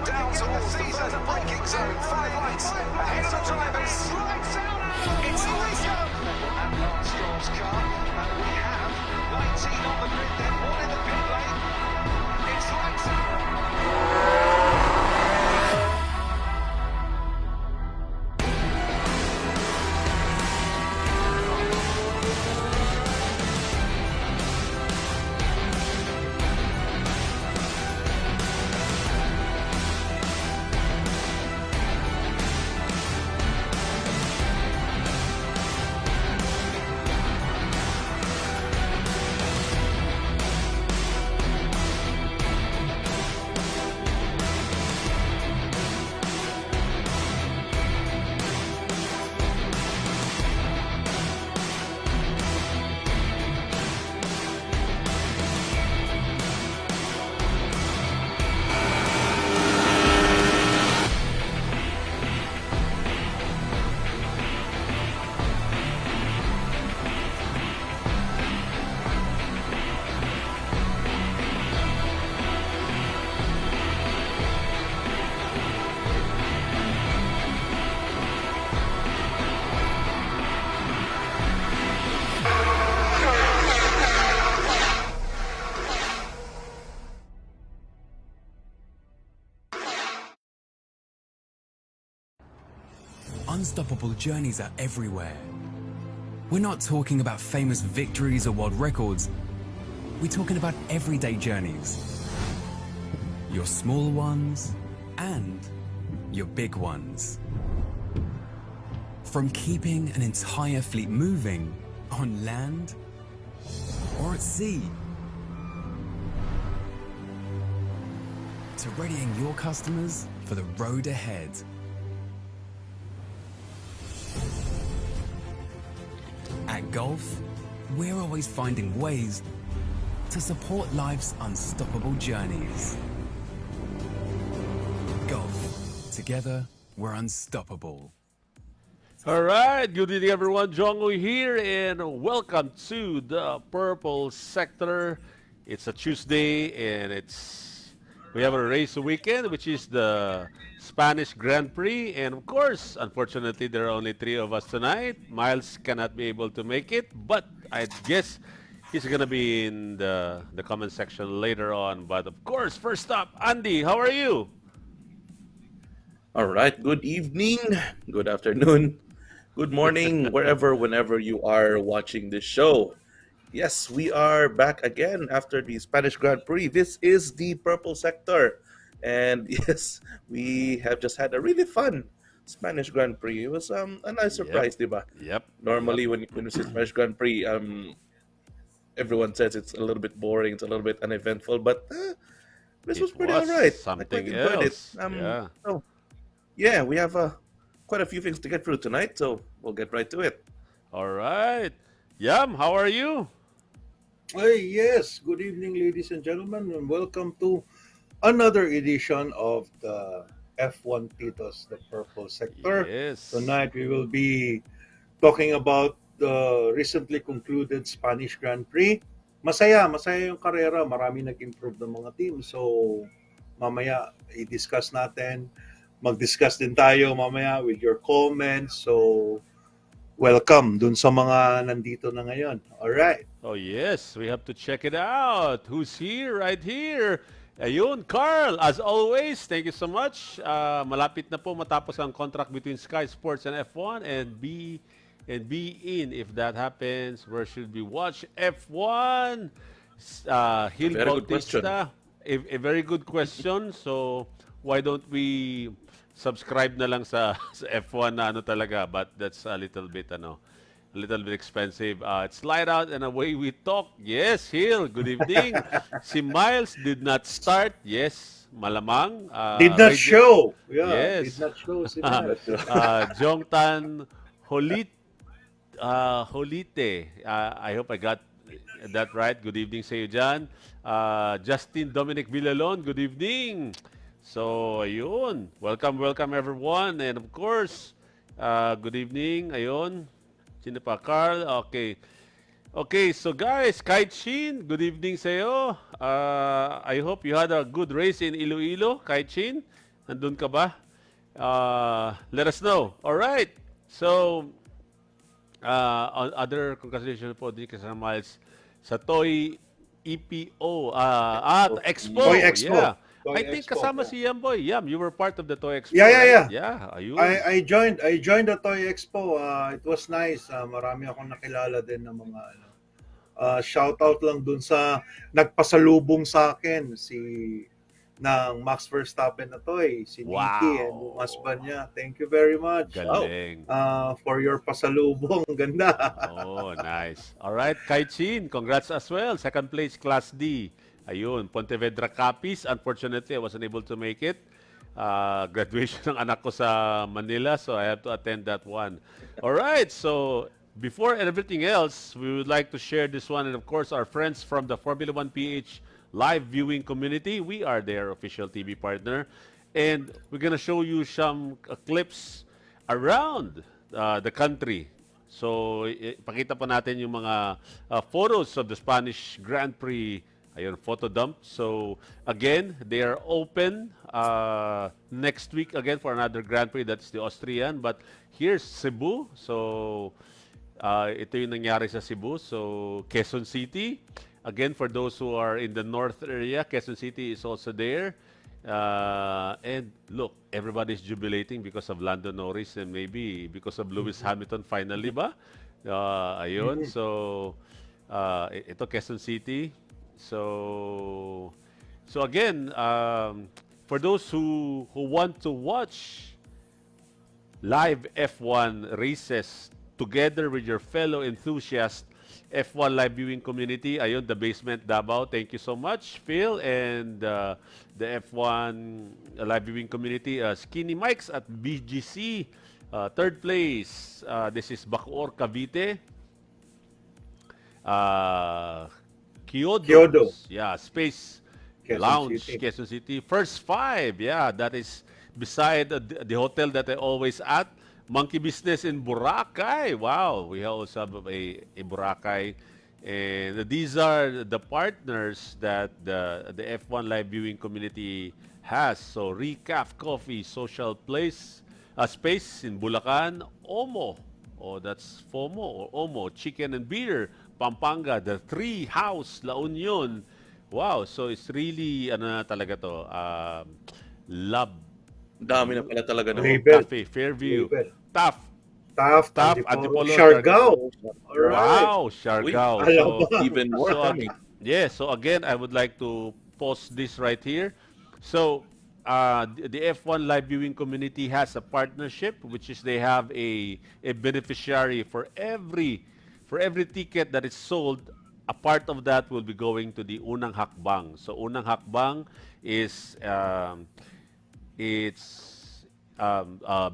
down towards the further braking zone. 5 lights ahead of the drivers. It's Lawson. That last Stroll's car. And we have 19 on the grid, then 1 in the pit lane. It's Lawson. Unstoppable journeys are everywhere. We're not talking about famous victories or world records. We're talking about everyday journeys. Your small ones and your big ones. From keeping an entire fleet moving on land or at sea, to readying your customers for the road ahead. At Gulf, we're always finding ways to support life's unstoppable journeys. Gulf, together, we're unstoppable. All right, good evening everyone. Jongo here and welcome to the Purple Sector. It's a Tuesday and we have a race weekend, which is the Spanish Grand Prix, and of course, unfortunately, there are only 3 of us tonight. Miles cannot be able to make it, but I guess he's gonna be in the comment section later on. But of course, first up, Andy, how are you? All right, good evening, good afternoon, good morning, wherever, whenever you are watching this show. Yes, we are back again after the Spanish Grand Prix. This is the Purple Sector. And yes, we have just had a really fun Spanish Grand Prix. It was a nice surprise, diba? Yep. Normally, when we see Spanish Grand Prix, everyone says it's a little bit boring, it's a little bit uneventful, but this was pretty was alright. I something quite enjoyed it. else. Yeah. So, yeah, we have quite a few things to get through tonight, so we'll get right to it. All right. Yam, how are you? Hey, yes. Good evening, ladies and gentlemen, and welcome to another edition of the F1 Titos, the Purple Sector. Yes. Tonight we will be talking about the recently concluded Spanish Grand Prix. Masaya yung karera. Marami nag-improve ng mga team. So, mamaya i-discuss natin. Mag-discuss din tayo mamaya with your comments. So, welcome dun sa mga nandito na ngayon. Alright. Oh yes, we have to check it out. Who's here? Right here. Ayun, Carl, as always, thank you so much. Malapit na po matapos ang contract between Sky Sports and F1 and be in. If that happens, where should we watch F1? Hill Very good question. Bautista. A very good question. So, why don't we subscribe na lang sa F1 na ano talaga, but that's a little bit expensive. It's light out and away we talk. Yes, Hill, good evening. Si Miles did not start. Yes, malamang. Did not show. Yeah, yes. did not show si Miles. Jongtan Holite. I hope I got that right. Good evening sa iyo dyan. Justin Dominic Villalon, good evening. So, ayun. Welcome everyone. And of course, good evening. Ayun. Sino pa? Carl? Okay. Okay, so guys, Kite Shin, good evening sa iyo. I hope you had a good race in Iloilo, Kite Shin. Nandun ka ba? Let us know. All right. So, other congratulations po din kay Sir Miles sa Toy EPO. Expo. Toy Expo. Yeah. Toy I think Expo, kasama yeah. si Yamboy. Yam, you were part of the Toy Expo, Yeah, yeah, right? yeah. Yeah, ayun. I joined the Toy Expo. It was nice. Marami akong nakilala din ng mga shout out lang dun sa nagpasalubong sa akin ng Max Verstappen na toy, si Nikki and yung Wow. husband niya. Thank you very much. Galing. For your pasalubong. Ganda. Oh, nice. All right, Kai Chin, congrats as well. Second place, Class D. Ayun, Pontevedra Capiz. Unfortunately, I wasn't able to make it. Graduation ng anak ko sa Manila, so I have to attend that one. All right, so before everything else, we would like to share this one. And of course, our friends from the Formula 1 PH live viewing community, we are their official TV partner. And we're going to show you some clips around the country. So, ipakita pa natin yung mga photos of the Spanish Grand Prix. Ayun, photo dump. So, again, they are open next week again for another Grand Prix. That's the Austrian. But here's Cebu. So, ito yung nangyari sa Cebu. So, Quezon City. Again, for those who are in the north area, Quezon City is also there. And look, everybody's jubilating because of Lando Norris and maybe because of Lewis Hamilton finally ba? Ayun. So, ito Quezon City. So again, for those who want to watch live F1 races together with your fellow enthusiasts, F1 live viewing community, ayun, The Basement Davao. Thank you so much, Phil, and the F1 live viewing community, Skinny Mikes at BGC. Third place, this is Bacoor, Cavite. Kyodo. Yeah, Space Quezon Lounge, City. Quezon City. First 5, yeah, that is beside the hotel that I always at. Monkey Business in Boracay. Wow, we also have a Boracay. And these are the partners that the F1 live viewing community has. So, Recaf Coffee, Social Place, Space in Bulacan, Omo. Oh, that's FOMO or Omo. Chicken and Beer, Pampanga. The Tree House, La Union. Wow, so it's really, ano na talaga to, love. Dami na pala talaga no. Label. Cafe, Fairview. Label. Taft, Taft, Antipolo, Siargao. Alright. Wow, Siargao. Uy, So, Even more coming. so again, I would like to post this right here. So, the F1 live viewing community has a partnership, which is they have a beneficiary for every ticket that is sold. A part of that will be going to the Unang Hakbang. So, Unang Hakbang is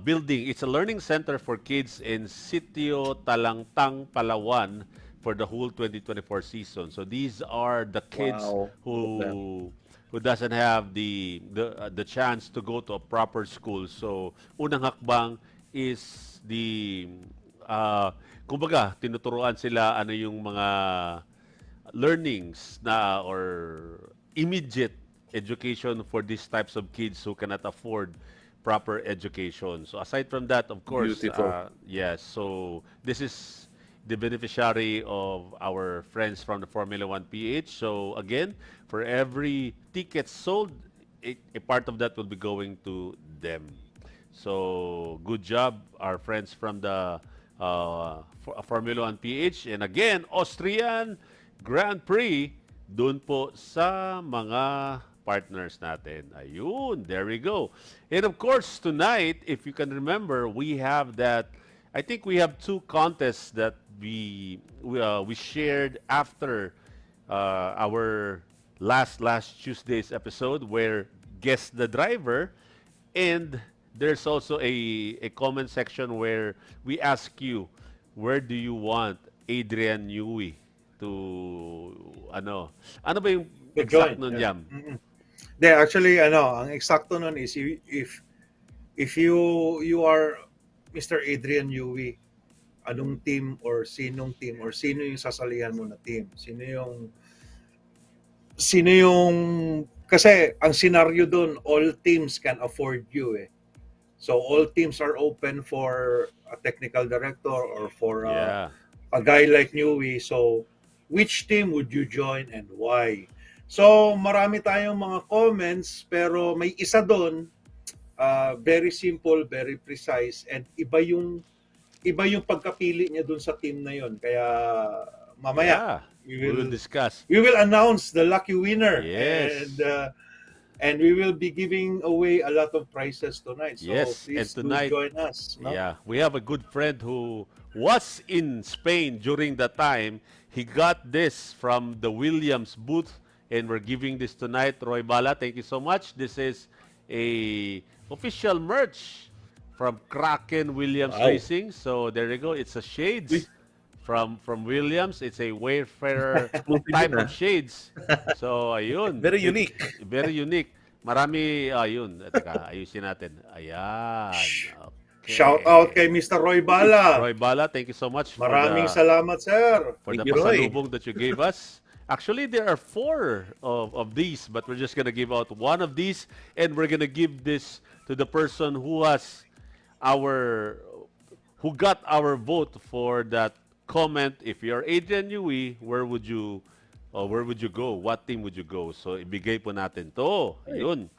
building. It's a learning center for kids in Sitio Talangtang, Palawan for the whole 2024 season. So these are the kids Wow. who doesn't have the chance to go to a proper school. So Unang Hakbang is the kumbaga tinuturuan sila ano yung mga learnings na or immediate education for these types of kids who cannot afford proper education. So aside from that, of course, Beautiful. yes. So this is the beneficiary of our friends from the Formula 1 PH. So again, for every ticket sold, a part of that will be going to them. So good job, our friends from the Formula 1 PH. And again, Austrian Grand Prix, dun po sa mga partners natin. Ayun, there we go. And of course, tonight, if you can remember, we have that, I think we have two contests that we shared after our last Tuesday's episode where guess the driver, and there's also a comment section where we ask you, where do you want Adrian Newey to ano ba yung To exact join, nun, yeah. Yam? De, actually, ang eksakto nun is if you are Mr. Adrian Newey, anong team or sino yung sasalihan mo na team? Sino yung Kasi ang scenario doon, all teams can afford you eh. So all teams are open for a technical director or for Yeah. a guy like Newey. So which team would you join and why? So marami tayong mga comments pero may isa doon very simple, very precise and iba yung pagkapili niya doon sa team na yon. Kaya mamaya Yeah. We will discuss. we will announce the lucky winner Yes. and we will be giving away a lot of prizes tonight. So Yes, please and tonight- do join us. No? Yeah, we have a good friend who was in Spain during that time. He got this from the Williams booth, and we're giving this tonight. Roy Bala, thank you so much. This is a official merch from Kraken Williams Wow. Racing. So there you go. It's a shades Uy. from Williams. It's a Wayfarer Exclusive type yun, of shades. So ayun. Very unique. Very unique. Marami, ayun. Teka, ayusin natin. Ayan. Okay. Shout out kay Mr. Roy Bala. Roy Bala, thank you so much Maraming salamat, sir. for the Thank you, Roy. pasalubong that you gave us. Actually, there are 4 of these, but we're just gonna give out one of these, and we're gonna give this to the person who got our vote for that comment. If you're Adrian Newey, where would you go? What team would you go? So ibigay po natin to. Yun.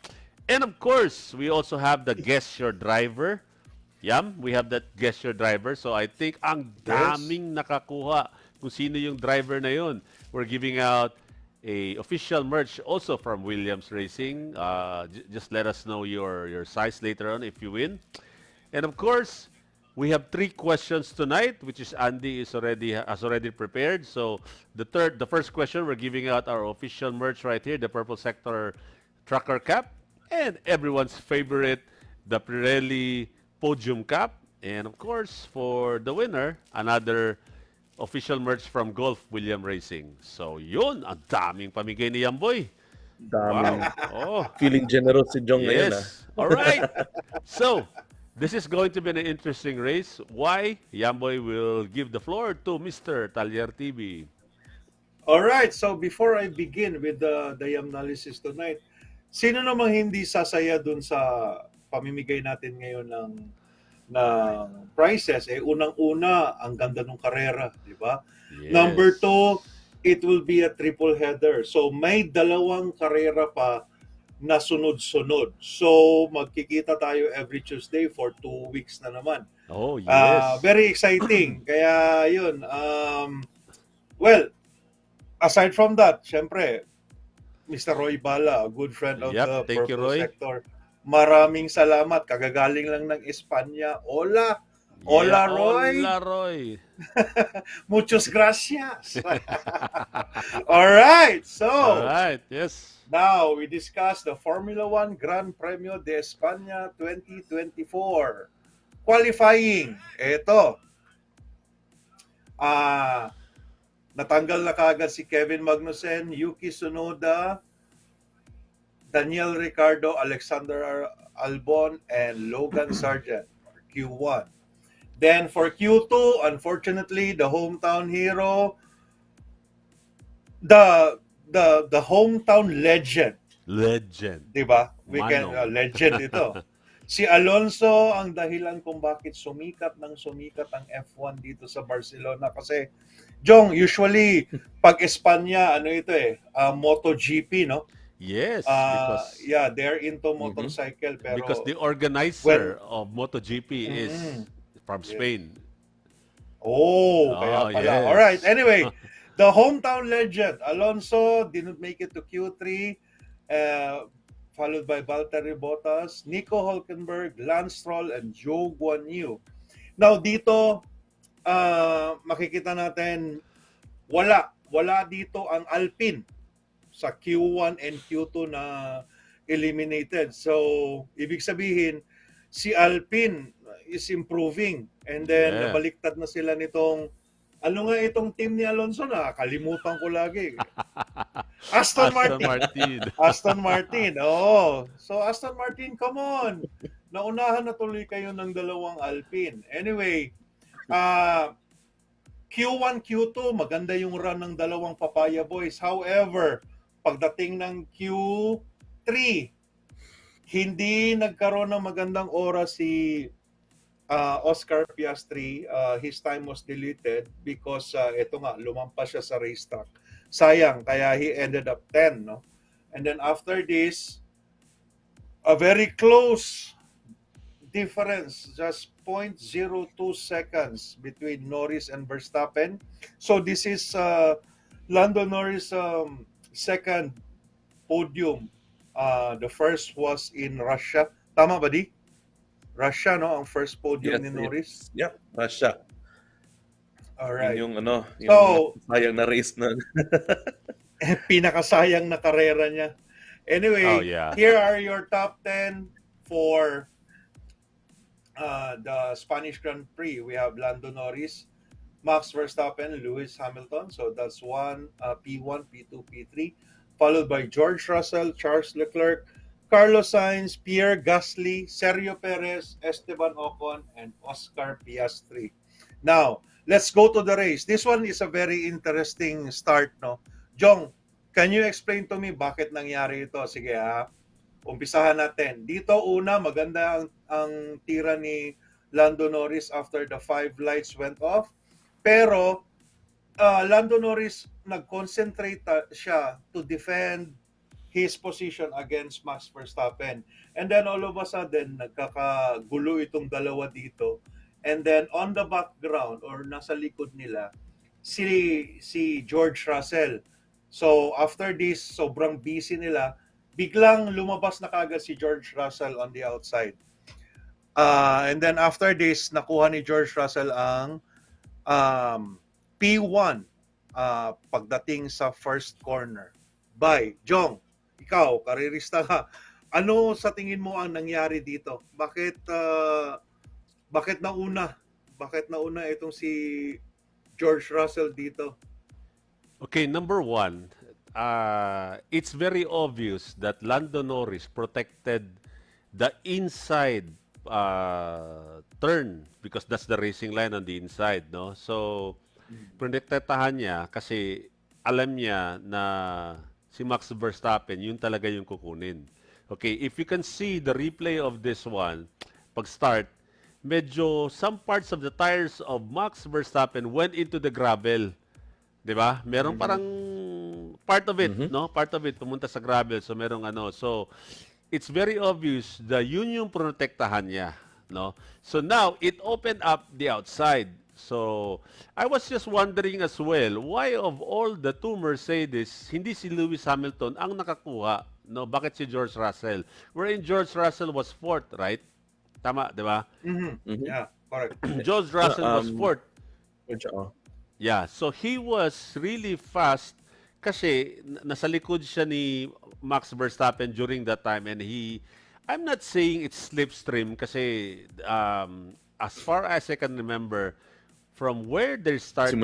And of course, we also have the guess your driver. Yam, we have that guess your driver. So I think ang daming nakakuha kung sino yung driver na yun. We're giving out a official merch also from Williams Racing. Just let us know your size later on if you win. And of course, we have 3 questions tonight, which is Andy has already prepared. So the first question, we're giving out our official merch right here, the Purple Sector Trucker Cap, and everyone's favorite, the Pirelli Podium Cap. And of course, for the winner, another official merch from Golf William Racing. So yun, ang daming pamigay ni Yamboy. Daming Oh, feeling generous si Jong ngayon. yes. All right. So, this is going to be an interesting race. Why? Yamboy will give the floor to Mr. Talyer TV. All right, so before I begin with the YAM analysis tonight, sino namang hindi sasaya dun sa pamimigay natin ngayon ng prizes? Unang-una, ang ganda ng karera, di ba? Yes. Number 2, it will be a triple header. So may dalawang karera pa na sunod-sunod. So magkikita tayo every Tuesday for 2 weeks na naman. Oh, yes. Very exciting. Kaya yun. Well, aside from that, syempre, Mr. Roy Bala, a good friend of Yep, the thank you, Purple Roy. Sector. Maraming salamat. Kagagaling lang ng Espanya. Hola. Yeah, Hola, Roy. Hola, Roy. Muchos gracias. All right. So, All right, yes. now we discuss the Formula 1 Gran Premio de España 2024. Qualifying. Ito. Natanggal na kagad si Kevin Magnussen, Yuki Tsunoda, Daniel Ricciardo, Alexander Albon, and Logan Sargent for Q1. Then for Q2, unfortunately, the hometown hero, the hometown legend, Legend. 'di ba? We can Mano. legend ito. Si Alonso ang dahilan kung bakit sumikat ang F1 dito sa Barcelona kasi Jong, usually pag Espanya ano ito MotoGP, no? Yes, because Yeah, they're into motorcycle pero because the organizer of MotoGP is from Yeah. Spain. kaya Oh, pala. yes. All right. Anyway, the hometown legend Alonso didn't make it to Q3, followed by Valtteri Bottas, Nico Hülkenberg, Lance Stroll, and Zhou Guanyu. Now dito, makikita natin wala dito ang Alpine sa Q1 and Q2 na eliminated. So, ibig sabihin, si Alpine is improving. And then, Yeah. nabaliktad na sila nitong, ano nga itong team ni Alonso na? Kalimutan ko lagi. Aston Martin. Aston Martin. Oh. So, Aston Martin, come on. Naunahan na tuloy kayo ng dalawang Alpine. Anyway, Q1, Q2, maganda yung run ng dalawang Papaya Boys. However, pagdating ng P3, hindi nagkaroon ng magandang oras si Oscar Piastri. His time was deleted because ito nga, lumampas siya sa racetrack. Sayang, kaya he ended up 10, no? And then after this, a very close difference, just 0.02 seconds between Norris and Verstappen. So this is Lando Norris' second podium. The first was in Russia. Tama ba, di? Russia, no? Ang first podium ni Norris. Yeah, Russia. Alright. Yun yung ano, yung So, sayang na race na. pinakasayang na karera niya. Anyway, Oh, yeah. here are your top 10 for the Spanish Grand Prix. We have Lando Norris, Max Verstappen, Lewis Hamilton. So that's P1, P2, P3. Followed by George Russell, Charles Leclerc, Carlos Sainz, Pierre Gasly, Sergio Perez, Esteban Ocon, and Oscar Piastri. Now, let's go to the race. This one is a very interesting start, no? Jong, can you explain to me bakit nangyari ito? Sige umpisahan natin. Dito una, maganda ang tira ni Lando Norris after the 5 lights went off. Pero Lando Norris nag-concentrate siya to defend his position against Max Verstappen. And then all of a sudden, nagkakagulo itong dalawa dito. And then on the background or nasa likod nila, si George Russell. So after this, sobrang busy nila, biglang lumabas na kagad si George Russell on the outside. And then after this, nakuha ni George Russell ang P1 pagdating sa first corner. Bye. Jong, ikaw, karirista ka. Ano sa tingin mo ang nangyari dito? Bakit nauna? Bakit nauna itong si George Russell dito? Okay, number one, it's very obvious that Lando Norris protected the inside turn because that's the racing line on the inside, no? So, protektahan niya kasi alam niya na si Max Verstappen, yun talaga yung kukunin. Okay, if you can see the replay of this one, pag-start, medyo some parts of the tires of Max Verstappen went into the gravel. 'Di ba? Merong parang part of it, no? Part of it pumunta sa gravel. So merong ano. So it's very obvious the yun yung protektahan niya, no? So now it opened up the outside. So I was just wondering as well, why of all the two Mercedes, hindi si Lewis Hamilton ang nakakuha, no? Bakit si George Russell? Wherein George Russell was fourth, right? Tama, 'di ba? Yeah, correct. George Russell was fourth. Yeah, so he was really fast kasi nasa likod siya ni Max Verstappen during that time, and I'm not saying it's slipstream kasi as far as I can remember, from where they started,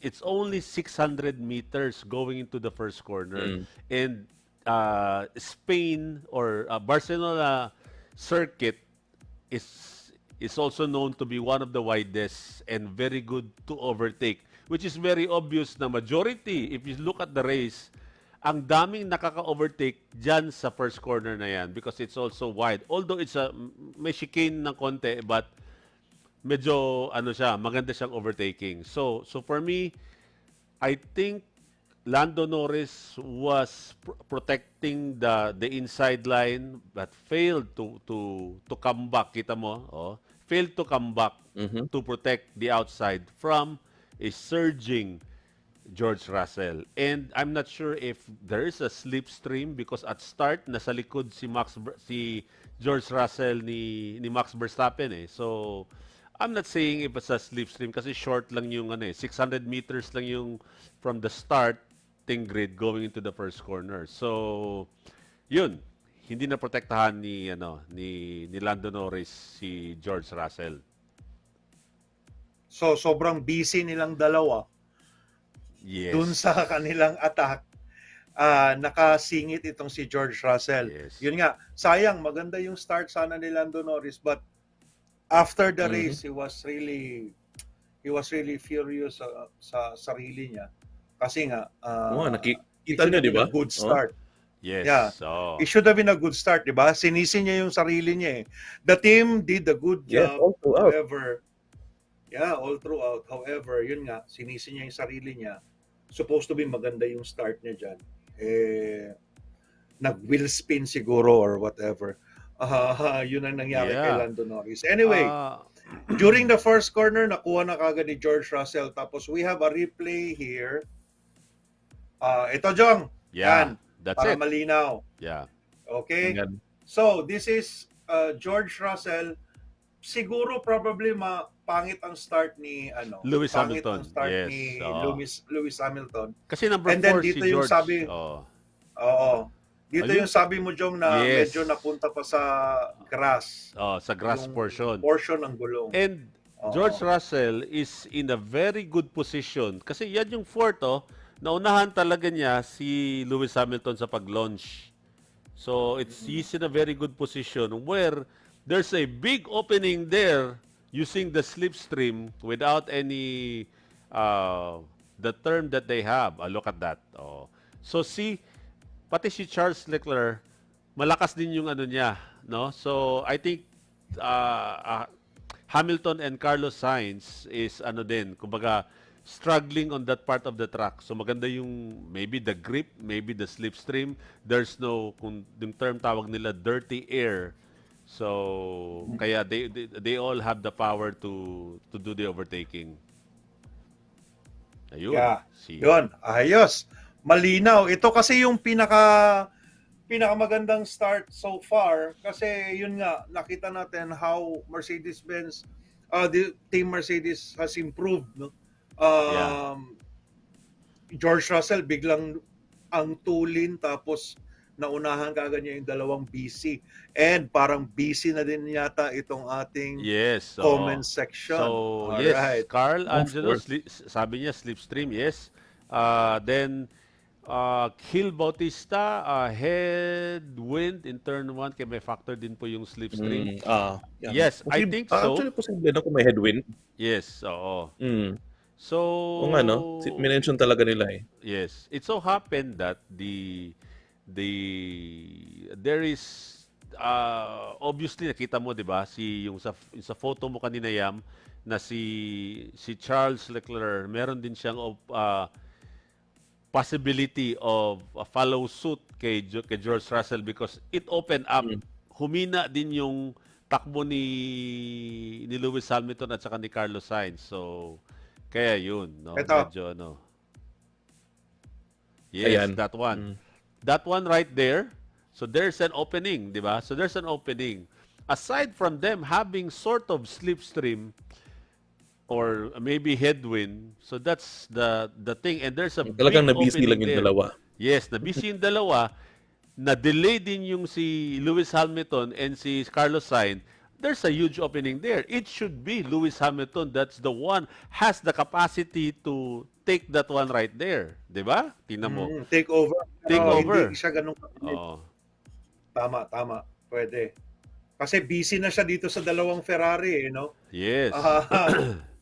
it's only 600 meters going into the first corner. And Spain or Barcelona circuit is also known to be one of the widest and very good to overtake, which is very obvious na majority, if you look at the race, ang daming nakaka-overtake dyan sa first corner na yan because it's also wide. Although may chicane ng konti, but medyo maganda siyang overtaking. So for me, I think Lando Norris was protecting the inside line but failed to come back. Kita mo, failed to come back to protect the outside from a surging George Russell. And I'm not sure if there is a slipstream because at start nasa likod si George Russell ni Max Verstappen eh. So I'm not saying if it's a slipstream kasi short lang yung 600 meters lang yung from the start grid going into the first corner. So, yun, hindi na protektahan ni Lando Norris si George Russell. So, sobrang busy nilang dalawa. Yes. Dun sa kanilang attack, nakasingit itong si George Russell. Yes. Yun nga, sayang, maganda yung start sana ni Lando Norris, but after the race, he was really furious sa sarili niya. Kasi nga, nakikita niya, di ba? Good start. Yes. Yeah. Oh. It should have been a good start, di ba? Sinisi niya yung sarili niya eh. The team did a good Yes, job. all throughout. However, all throughout. However, yun nga, sinisi niya yung sarili niya. Supposed to be maganda yung start niya dyan. Nag-wheel spin siguro or whatever. Yun ang nangyari kay Yeah. Lando Norris. Anyway, during the first corner, nakuha na kagad ni George Russell. Tapos we have a replay here. Ito, Jong. Yeah. Yan. That's Para it. malinaw. Yeah. Okay? Yan. So, this is George Russell. Siguro probably pangit ang start ni Lewis pangit Hamilton. ang start Yes. ni Oo. Lewis Hamilton. Kasi number And then 4 si dito yung George. sabi- Oh. Oo. Dito Ayun. yung sabi mo, Jong, na Yes. medyo napunta pa sa grass. Oh, sa grass Yung portion. Portion ng gulong. And Oo. George Russell is in a very good position kasi yan yung fourth, naunahan talaga niya si Lewis Hamilton sa pag-launch. So he's in a very good position where there's a big opening there using the slipstream without any the term that they have. Look at that. Oh. So see, pati si Charles Leclerc, malakas din yung ano niya, no? So I think Hamilton and Carlos Sainz is ano din, kumbaga struggling on that part of the track. So maganda yung maybe the grip, maybe the slipstream. There's no, kung yung term tawag nila, dirty air. So kaya they all have the power to do the overtaking. Ayun. Yeah. Si Yun. Ayos. Malinaw. Ito kasi yung pinakamagandang start so far kasi yun nga, nakita natin how Mercedes-Benz, the team Mercedes has improved, no? George Russell biglang ang tulin tapos naunahan kagad niya yung dalawang BC and parang BC na din yata itong ating yes. comment section. So, Alright. yes, Carl Of Angelo, course. sabi niya slipstream, yes. Then Gil Bautista, headwind in turn 1, kaya may factor din po yung slipstream. Yan. Yes, I think so. Actually, posible na kung may headwind. Yes, oo. So, Kung ano, minention talaga nila eh. yes. It so happened that there is obviously nakita mo 'di ba yung sa photo mo kanina Yam na si Charles Leclerc meron din siyang possibility of a follow suit kay George Russell because it opened up. Humina din yung takbo ni Lewis Hamilton at saka ni Carlos Sainz. So kaya yun, no? Ito. Medyo Yes, Ayan. that one. That one right there. So there's an opening, di ba? So there's an opening. Aside from them having sort of slipstream or maybe headwind, so that's the thing. And there's a Talagang big na-busy opening lang yung there. dalawa. Yes, na-busy yung dalawa. Na-delay din yung si Lewis Hamilton and si Carlos Sainz. There's a huge opening there. It should be Lewis Hamilton that's the one has the capacity to take that one right there. Di ba? Tingnan mo. Take over. Take over. Hindi siya ganun kapilit. Oo. Tama. Pwede. Kasi busy na siya dito sa dalawang Ferrari, no? Yes.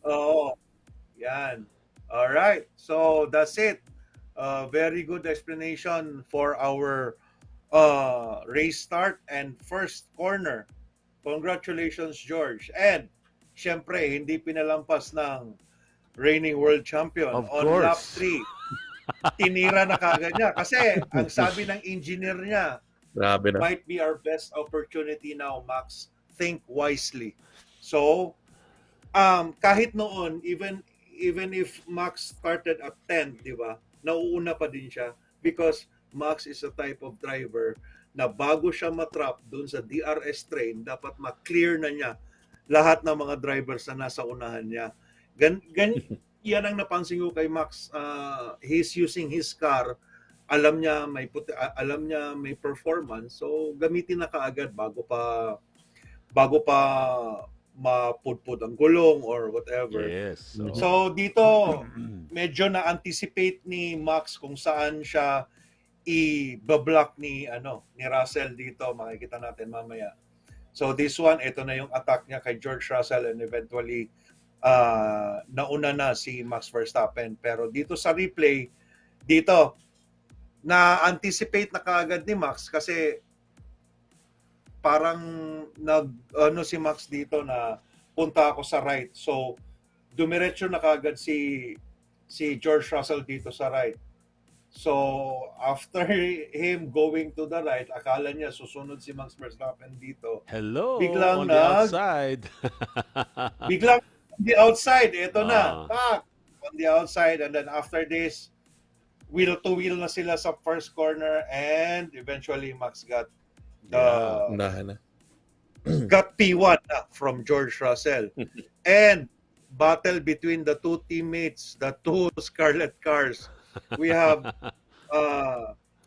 Oo. Yan. All right. So that's it. Very good explanation for our race start and first corner. Congratulations, George. And syempre, hindi pinalampas ng reigning world champion Of on course. lap 3. Tinira na kagad niya. Kasi ang sabi ng engineer niya, Grabe na. might be our best opportunity now, Max. Think wisely. So, kahit noon, even if Max started at 10, di ba? Nauuna pa din siya because Max is a type of driver na bago siya matrap doon sa DRS train, dapat ma-clear na niya lahat ng mga drivers na nasa unahan niya. Yan ang napansin ko kay Max. He's using his car. Alam niya may performance, so gamitin na kaagad bago pa mapudpud ang gulong or whatever. Yes. So dito medyo na-anticipate ni Max kung saan siya i-block ni Russell dito, makikita natin mamaya. So this one, ito na yung attack niya kay George Russell and eventually nauna na si Max Verstappen. Pero dito sa replay, dito na-anticipate na kaagad ni Max kasi parang ano si Max dito na punta ako sa right. So dumiretso na kaagad si George Russell dito sa right. So after him going to the right, akala niya susunod si Max Verstappen dito. Hello, Biglang on the outside. Biglang on the outside, ito Ah. na. Pak! On the outside, and then after this, wheel to wheel na sila sa first corner, and eventually Max got Yeah. Unahan na. got P1 na from George Russell. And battle between the two teammates, the two Scarlet Cars. We have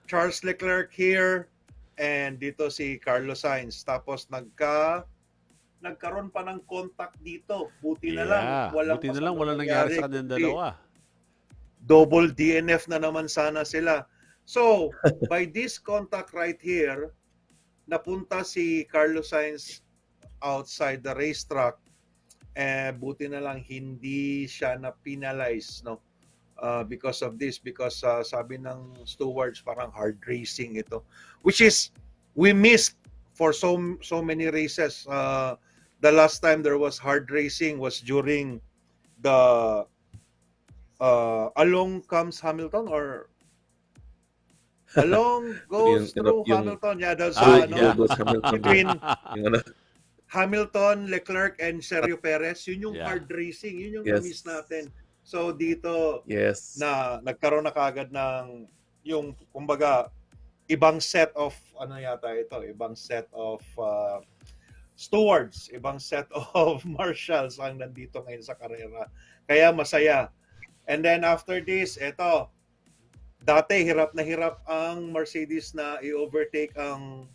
Charles Leclerc here, and dito si Carlos Sainz. Tapos nagkaroon pa ng contact dito. Buti na lang. Buti na lang walang nangyari sa kanilang dalawa. Double DNF na naman sana sila. So, by this contact right here, napunta si Carlos Sainz outside the racetrack. Buti na lang hindi siya na penalize, no? Because of this, because sabi ng stewards parang hard racing ito, which is we missed for so many races. The last time there was hard racing was during the along comes Hamilton, or along goes through Hamilton. Yeah, that's between Hamilton, Leclerc, and Sergio Perez. Yun yung hard racing. Yun yung na-miss natin. So dito, na nagkaroon na kagad ng yung, kumbaga, ibang set of, ano yata ito, ibang set of stewards, ibang set of marshals ang nandito ngayon sa karera. Kaya masaya. And then after this, ito, dati hirap na hirap ang Mercedes na i-overtake ang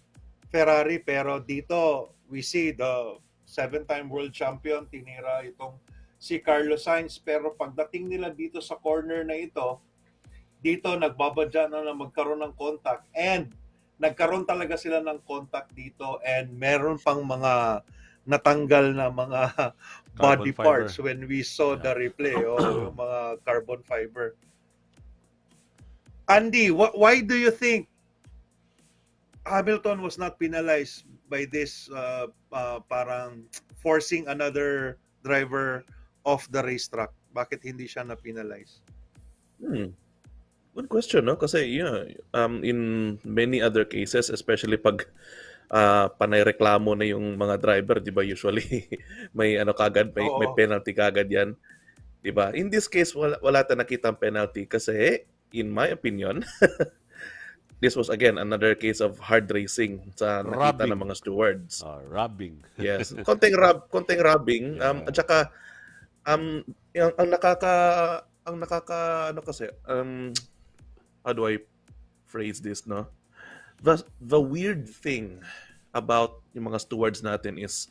Ferrari, pero dito, we see the 7-time world champion, tinira itong si Carlos Sainz, pero pagdating nila dito sa corner na ito, dito nagbabadya na magkaroon ng contact, and nagkaroon talaga sila ng contact dito, and meron pang mga natanggal na mga body parts when we saw the replay, o mga carbon fiber. Andy, why do you think Hamilton was not penalized by this parang forcing another driver off the racetrack? Bakit hindi siya na-penalize? Good question, no? Kasi in many other cases, especially pag panay-reklamo na yung mga driver, di ba, usually may kagad, may penalty kagad yan. Di ba? In this case, wala tayong nakitang penalty kasi, in my opinion, this was again another case of hard racing sa nakita ng mga stewards. Robbing. Yes. Konting robbing. At saka ang nakaka ano kasi how do I phrase this, no? The weird thing about yung mga stewards natin is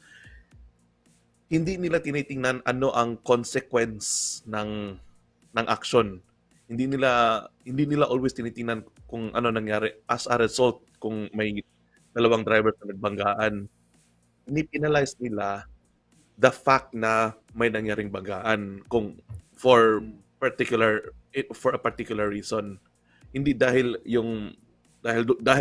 hindi nila tinitingnan ano ang consequence ng action. Hindi nila always tinitingnan kung ano nangyari as a result kung may dalawang drivers na nagbanggaan. Ni-penalize nila the fact na may nangyaring banggaan kung for a particular reason. Hindi dahil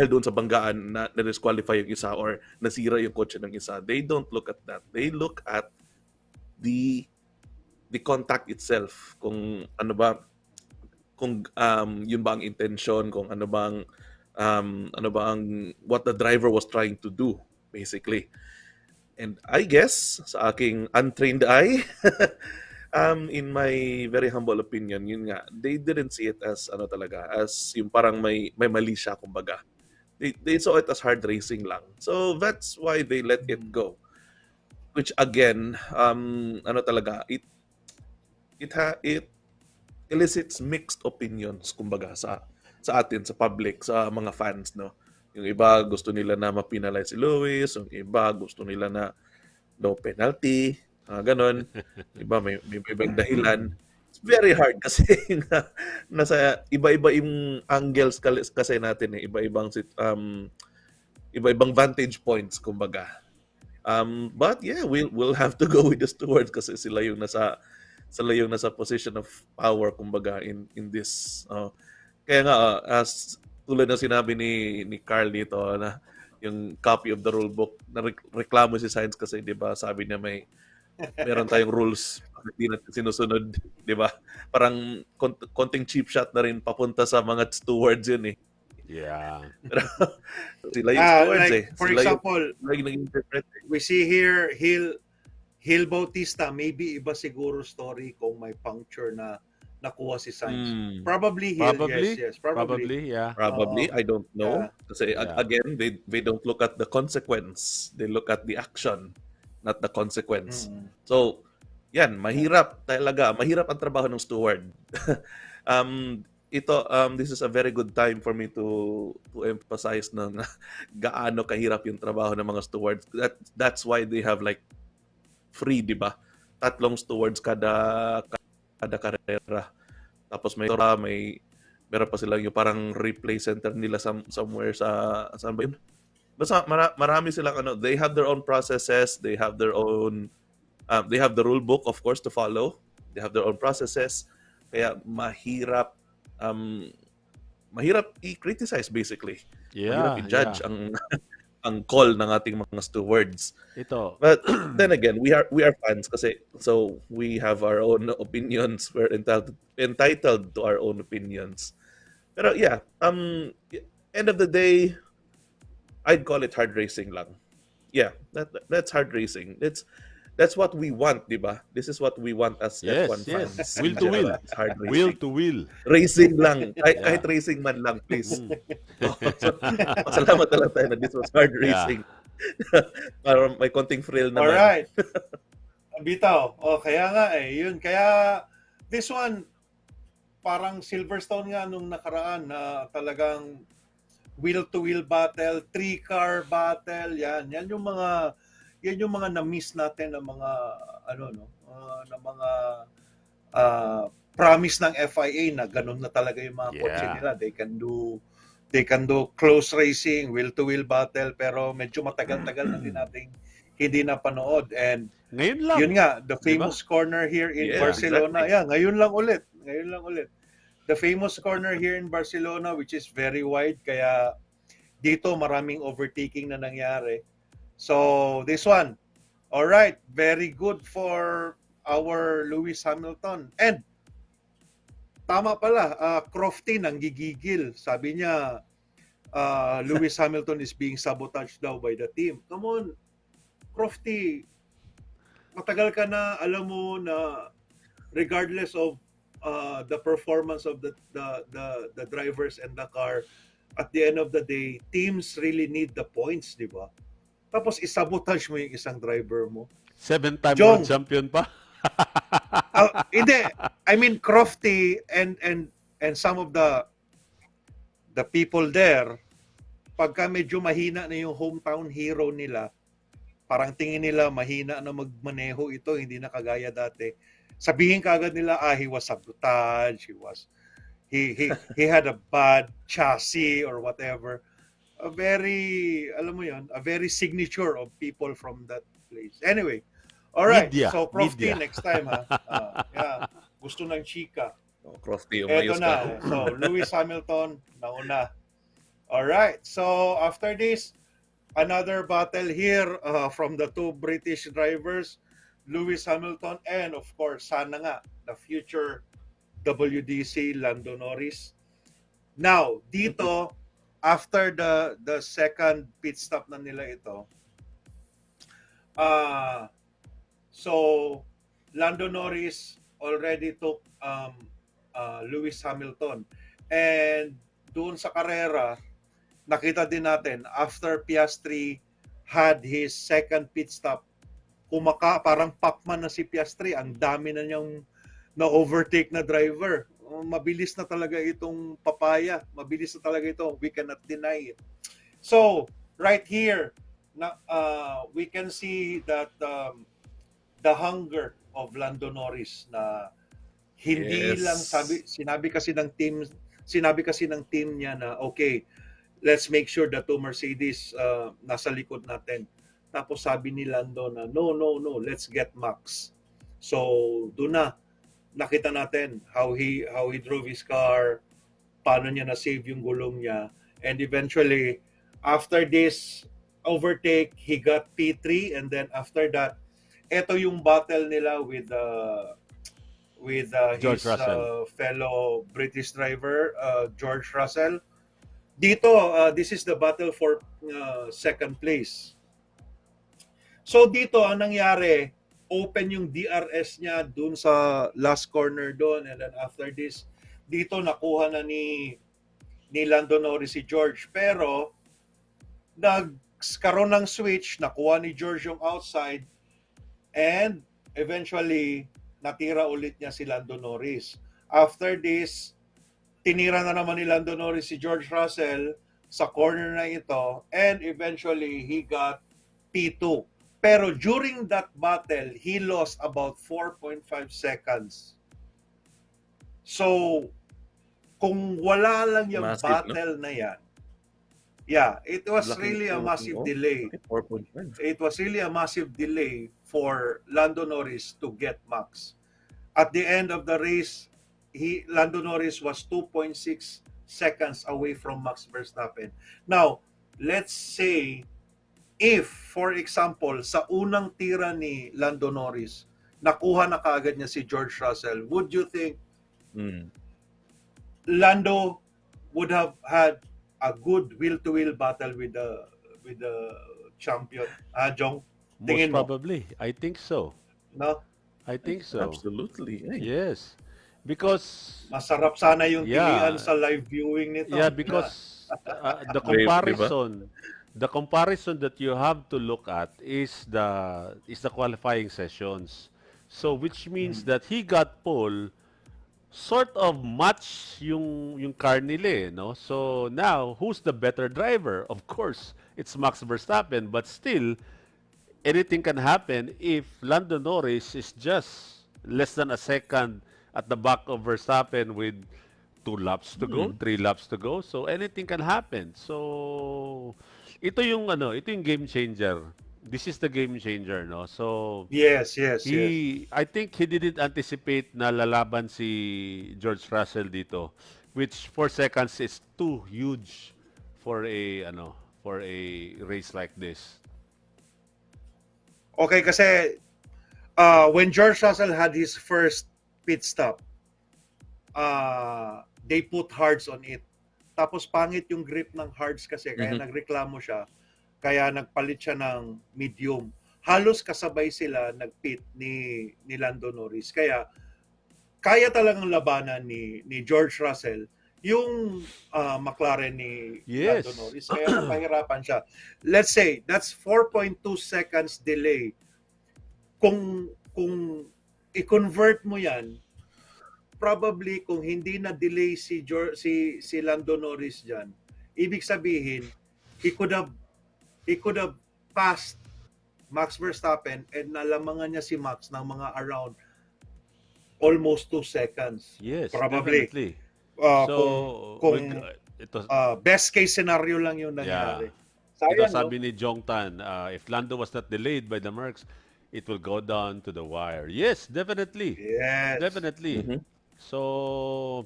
doon sa banggaan na disqualify yung isa or nasira yung kotse ng isa. They don't look at that. They look at the contact itself, kung ano ba, kung yun ba ang intention, kung ano bang what the driver was trying to do, basically. And I guess sa aking untrained eye, in my very humble opinion, yun nga, they didn't see it as as yung parang may mali siya, kumbaga. They saw it as hard racing lang. So that's why they let it go. Which again, it elicits mixed opinions, kumbaga, sa atin, sa public, sa mga fans, no? Yung iba gusto nila na ma-penalize si Lewis, yung iba gusto nila na no penalty, ganon. Iba may ibang dahilan. It's very hard kasi nasa iba-iba yung angles kasi natin, iba-ibang vantage points, kumbaga. But yeah, we'll have to go with the stewards kasi sila yung nasa position of power, kumbaga, in this. Kaya nga, as tulad ng sinabi ni Carl dito na yung copy of the rule book na reklamo si Sainz kasi 'di ba sabi niya meron tayong rules hindi natin sinusunod, 'di ba? Parang konting cheap shot na rin papunta sa mga stewards yun eh. Yeah. Sila yung stewards like, eh. for Sila example, yung nag-interpret. we see here Hill Bautista, maybe iba siguro story kung may puncture na nakuha si Sainz. Probably Hill, Probably. yes, Probably, yeah. Probably, I don't know. Yeah. Kasi Yeah. again, they don't look at the consequence. They look at the action, not the consequence. So, yan, mahirap talaga. Mahirap ang trabaho ng steward. This is a very good time for me to emphasize na gaano kahirap yung trabaho ng mga stewards. That's why they have like free, di ba? 3 stewards kada karera. Tapos meron pa silang yung parang replay center nila somewhere saan ba yun? Basta marami silang they have their own processes, they have their own they have the rule book of course to follow. They have their own processes. Kaya mahirap i-criticize basically. Yeah. Mahirap i-judge ang call ng ating mga stewards. Ito. But then again, we are fans kasi so we have our own opinions. We're entitled to our own opinions. Pero yeah, end of the day, I'd call it hard racing lang. Yeah, that's hard racing. That's what we want, di ba? This is what we want as Yes, F1 yes. fans. Will to will. It's hard racing. Will to will. Racing lang. Kahit racing man lang, please. Salamat na lang tayo na this was hard racing. Para may konting thrill naman. Alright. Bitaw. Kaya nga yun. Kaya this one, parang Silverstone nga nung nakaraan na talagang wheel-to-wheel battle, 3-car battle, yan yung mga na-miss natin ng mga ng mga promise ng FIA na ganun na talaga yung mga kotse nila. They can do close racing, wheel-to-wheel battle, pero medyo matagal-tagal na din nating hindi napanood. And Ngayon lang. yun nga, the famous corner here in Barcelona. Exactly. Yeah, ngayon lang ulit. The famous corner here in Barcelona, which is very wide, kaya dito maraming overtaking na nangyari. So, this one, all right, very good for our Lewis Hamilton. And, tama pala, Crofty nang gigigil. Sabi niya, Lewis Hamilton is being sabotaged daw by the team. Come on, Crofty, matagal ka na, alam mo na regardless of the performance of the drivers and the car, at the end of the day, teams really need the points, di ba? Tapos isabotage mo yung isang driver mo. 7-time Jong. world champion pa. Hindi. I mean, Crofty and some of the people there, pagka medyo mahina na yung hometown hero nila, parang tingin nila mahina na magmaneho ito, hindi na kagaya dati. Sabihin kaagad nila, he was sabotage, he had a bad chassis or whatever. A very signature of people from that place. Anyway, all right. Media. So, Crofty, Media. next time, ha? Yeah. Gusto ng chika. Crofty, Eto umayos na. ka. So, Lewis Hamilton, nauna. All right. So, after this, another battle here from the two British drivers, Lewis Hamilton and, of course, sana nga, the future WDC Lando Norris. Now, dito, after the second pit stop na nila ito, so Lando Norris already took Lewis Hamilton, and doon sa karera nakita din natin after Piastri had his second pit stop, parang Pacman na si Piastri, ang dami na niyang na-overtake na driver. Mabilis na talaga itong papaya. Mabilis na talaga ito. We cannot deny it. So, right here, we can see that the hunger of Lando Norris na hindi lang sinabi kasi ng team niya na okay, let's make sure that two Mercedes nasa likod natin. Tapos sabi ni Lando na no, let's get Max. So, doon na nakita natin how he drove his car, paano niya na-save yung gulong niya. And eventually, after this overtake, he got P3, and then after that, ito yung battle nila with George his Russell. fellow British driver, George Russell. Dito, this is the battle for second place. So dito, ang nangyari, open yung DRS niya dun sa last corner doon, and then after this, dito nakuha na ni Lando Norris si George. Pero, nagkaroon ng switch, nakuha ni George yung outside, and eventually, natira ulit niya si Lando Norris. After this, tinira na naman ni Lando Norris si George Russell sa corner na ito, and eventually he got P2. Pero during that battle, he lost about 4.5 seconds. So, kung wala lang yung Massive, battle na yan, yeah, it was Laki really a yung- massive oh, delay. 4.5. It was really a massive delay for Lando Norris to get Max. At the end of the race, Lando Norris was 2.6 seconds away from Max Verstappen. Now, let's say if, for example, sa unang tira ni Lando Norris, nakuha na kaagad niya si George Russell, would you think Mm. Lando would have had a good will-to-will battle with the champion? Jong? Most Tingin mo? probably. I think so. No? I think so. Absolutely. Ay. Yes. Because Masarap sana yung Yeah. tilian sa live viewing nito. yeah, because the comparison that you have to look at is the qualifying sessions. So which means that he got pole sort of match yung car nila, no? So now, who's the better driver? Of course, it's Max Verstappen, but still anything can happen if Lando Norris is just less than a second at the back of Verstappen with 2 laps to go, 3 laps to go. So anything can happen. So ito yung game changer. This is the game changer, no? So Yes. I think he didn't anticipate na lalaban si George Russell dito, which 4 seconds is too huge for a race like this. Okay, kasi when George Russell had his first pit stop, they put hards on it. Tapos pangit yung grip ng hards kasi, kaya nagreklamo siya. Kaya nagpalit siya ng medium. Halos kasabay sila nagpit ni Lando Norris. Kaya talagang labanan ni George Russell yung McLaren ni Yes. Lando Norris. Kaya napahirapan siya. Let's say, that's 4.2 seconds delay. Kung i-convert mo yan, probably kung hindi na delay si Lando Norris diyan, ibig sabihin he could have passed Max Verstappen and nalamangan niya si Max ng mga around almost 2 seconds. Yes, Probably. definitely. Kung ito, best case scenario lang yung nangyari. ito Sayang, sabi ni Jong Tan, if Lando was not delayed by the Mercs, it will go down to the wire. Yes, definitely. Yes. Definitely. So,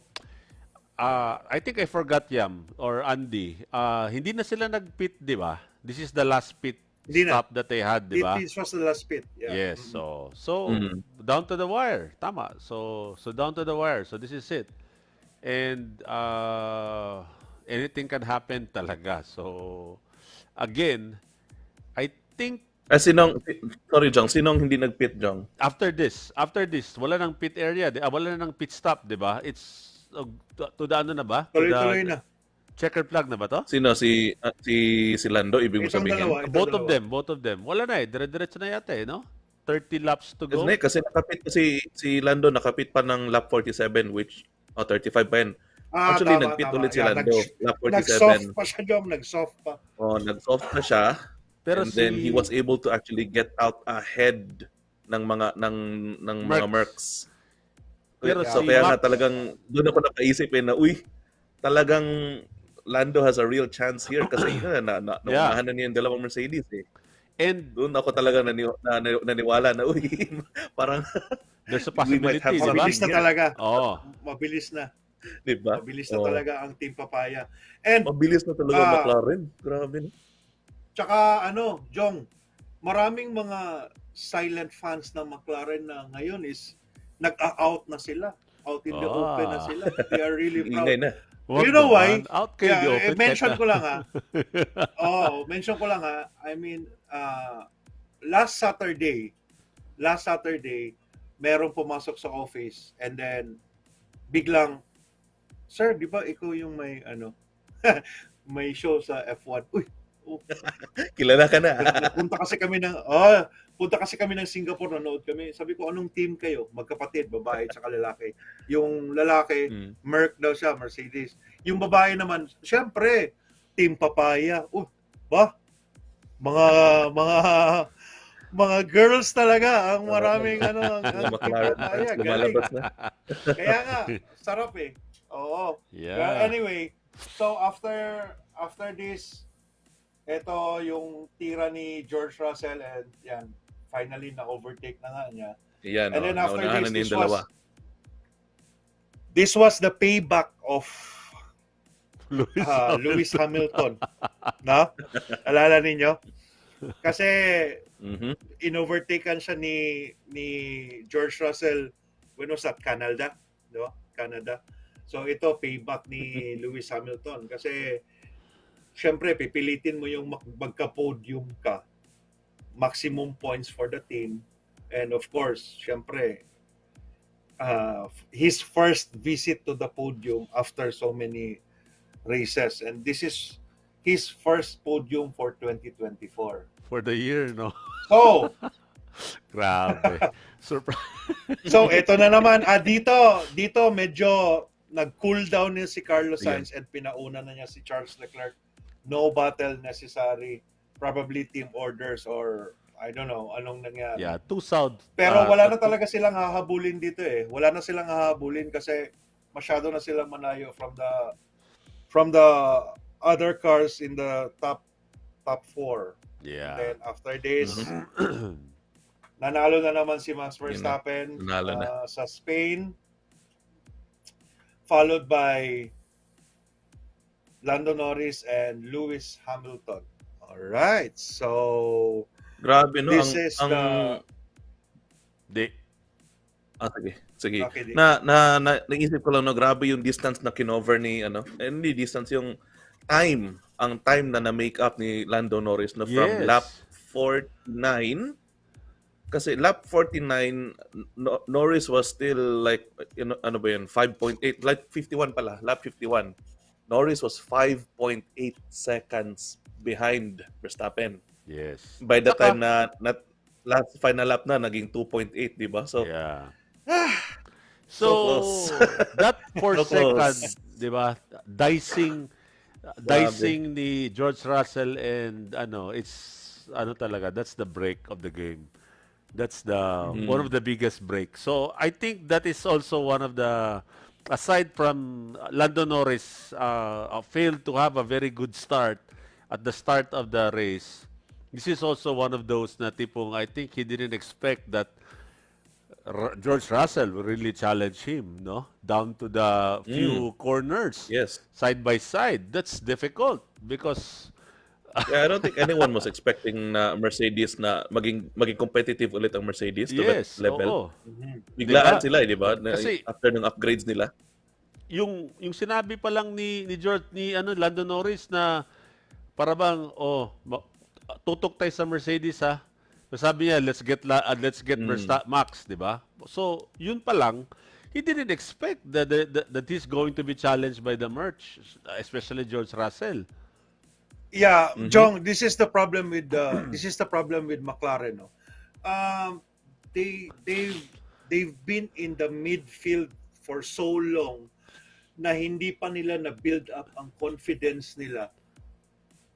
I think I forgot Yam or Andy. Hindi na sila nag-pit, di ba? This is the last pit Hindi na. stop that they had, di ba? It was the last pit. Yeah. Yes. So down to the wire. Tama. So down to the wire. So this is it. And anything can happen talaga. So again, I think Sorry, Jong. Sinong hindi nag-pit, Jong? after this, wala nang pit area, wala nang pit stop, 'di ba? It's to the ano na ba? To the Tuloy-tuloy na. checkered flag na ba to? Sino? Si Lando, ibig mo Itong sabihin? dalawa. Both of them. Wala na dire-diretso na yata no? 30 laps to go. Kasi nakapit si Lando, nakapit pa ng lap 47, which 35 pa yan. Actually, Tama, nag-pit tama. ulit si Yeah, Lando. Lap Nag-soft 47. pa siya, Jom. Nag-soft pa. Nag-soft na siya. Pero And then he was able to actually get out ahead ng mga mga Mercs. Pero So si kaya nga Max- talagang doon ako napaisip na talagang Lando has a real chance here kasi naunahan na niya yung dalawang Mercedes eh. And Doon ako talaga naniwala na parang there's a we might possibility, have di ba? Mabilis na talaga. Oh. Mabilis na. Di ba? Mabilis na Oo. talaga ang Team Papaya. And Mabilis na talaga ang Ah, McLaren. Grabe, no? tsaka Jong, maraming mga silent fans ng McLaren na ngayon is nag-out na sila. Out in the open na Ah. sila. They are really Ingay proud. na. Wag You know why? naman. Out kayo in the open. Mention kahit ko na- lang mention ko lang I mean, last Saturday, merong pumasok sa office and then biglang, "Sir, di ba ikaw yung may may show sa F1?" Uy, Kilala ka na. punta kasi kami ng Singapore, nanood kami. Sabi ko, "Anong team kayo?" Magkapatid, babae at lalaki. Yung lalaki, Mm. Merc daw siya, Mercedes. Yung babae naman, syempre, Team Papaya. Ba? Mga mga mga girls talaga ang maraming ang Yung Team McLaren Papaya. fans Galing. lumalabas na. Kaya nga, sarap eh. Oo. Well, Yeah. anyway, so after this, ito yung tira ni George Russell and yan, finally na-overtake na nga niya. Yan, And then after naunahan this, na yung dalawa. this was the payback of Lewis Lewis Hamilton. No? Alala ninyo? Kasi Mhm. in-overtaken siya ni George Russell when was that? Canada, di ba? Canada. So ito payback ni Lewis Hamilton kasi syempre pipilitin mo yung magka-podium ka. Maximum points for the team and of course, syempre his first visit to the podium after so many races and this is his first podium for 2024. for the year, no? So, Grabe. Surprise. So ito na naman, dito medyo nag-cool down niya si Carlos Ayan. Sainz and pinauna na niya si Charles Leclerc. No battle necessary. Probably team orders or I don't know anong nangyari. Yeah, two sound. Pero wala na talaga silang hahabulin dito eh. Wala na silang hahabulin kasi masyado na silang manayo from the other cars in the top 4. Yeah. Then after this, Mhm. nanalo na naman si Max Yun na. Verstappen Nanalo na. sa Spain. Followed by Lando Norris and Lewis Hamilton. All right. So Grabe, no? this is Di. Sige. Okay, di. Naisip ko lang, no, grabe yung distance na kinover ni, hindi distance, yung ang time na na-make up ni Lando Norris na from Yes. lap 49. Kasi lap 49, Norris was still like, 5.8, like 51 pala, lap 51. Norris was 5.8 seconds behind Verstappen. Yes. By the time na last final lap na, naging 2.8, di ba? So, Yeah. So So, close. that 4 So close. seconds, di ba? Dicing ni George Russell and it's talaga, that's the break of the game. That's the one of the biggest breaks. So, I think that is also one of the, aside from Lando Norris failed to have a very good start at the start of the race, this is also one of those na tipong I think he didn't expect that George Russell will really challenge him, no? Down to the few corners, yes. side by side. That's difficult because Yeah, I don't think anyone was expecting na Mercedes na maging competitive ulit ang Mercedes to that yes, level. oo. Biglaan Diba? sila, di ba? Kasi- After ng upgrades nila. Yung sinabi pa lang ni George Lando Norris na para bang tutok tayo sa Mercedes ha. So sabi niya let's get Max, 'di ba? So yun pa lang he didn't expect that he's going to be challenged by the Merch, especially George Russell. Yeah, Jong, this is the problem with McLaren. No? They've been in the midfield for so long na hindi pa nila na build up ang confidence nila.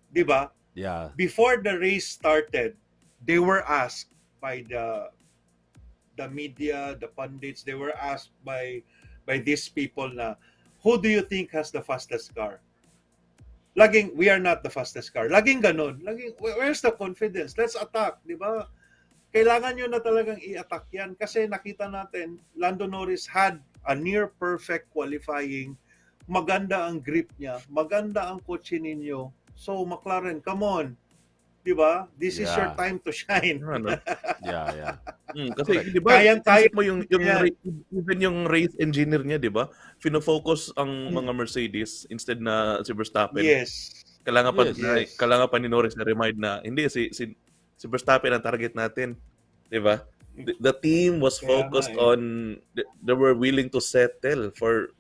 'Di ba? Yeah. Before the race started, they were asked by the media, the pundits, they were asked by these people na, who do you think has the fastest car? Laging, we are not the fastest car. Laging ganun. Laging, where's the confidence? Let's attack, di ba? Kailangan nyo na talagang i-attack yan kasi nakita natin, Lando Norris had a near perfect qualifying. Maganda ang grip niya, maganda ang kotse ninyo. So McLaren, come on. 'Di ba? This is your Yeah. time to shine. Ano? Yeah. Kasi di ba, Kayang-kaya isip mo yung yan. even yung race engineer niya, di ba? Fino-focus ang mga Mercedes instead na si Verstappen. Yes. Yes. Kailangan pa ni Norris na remind na hindi si Verstappen ang target natin, di ba? The team was Kaya focused nga, on they were willing to settle for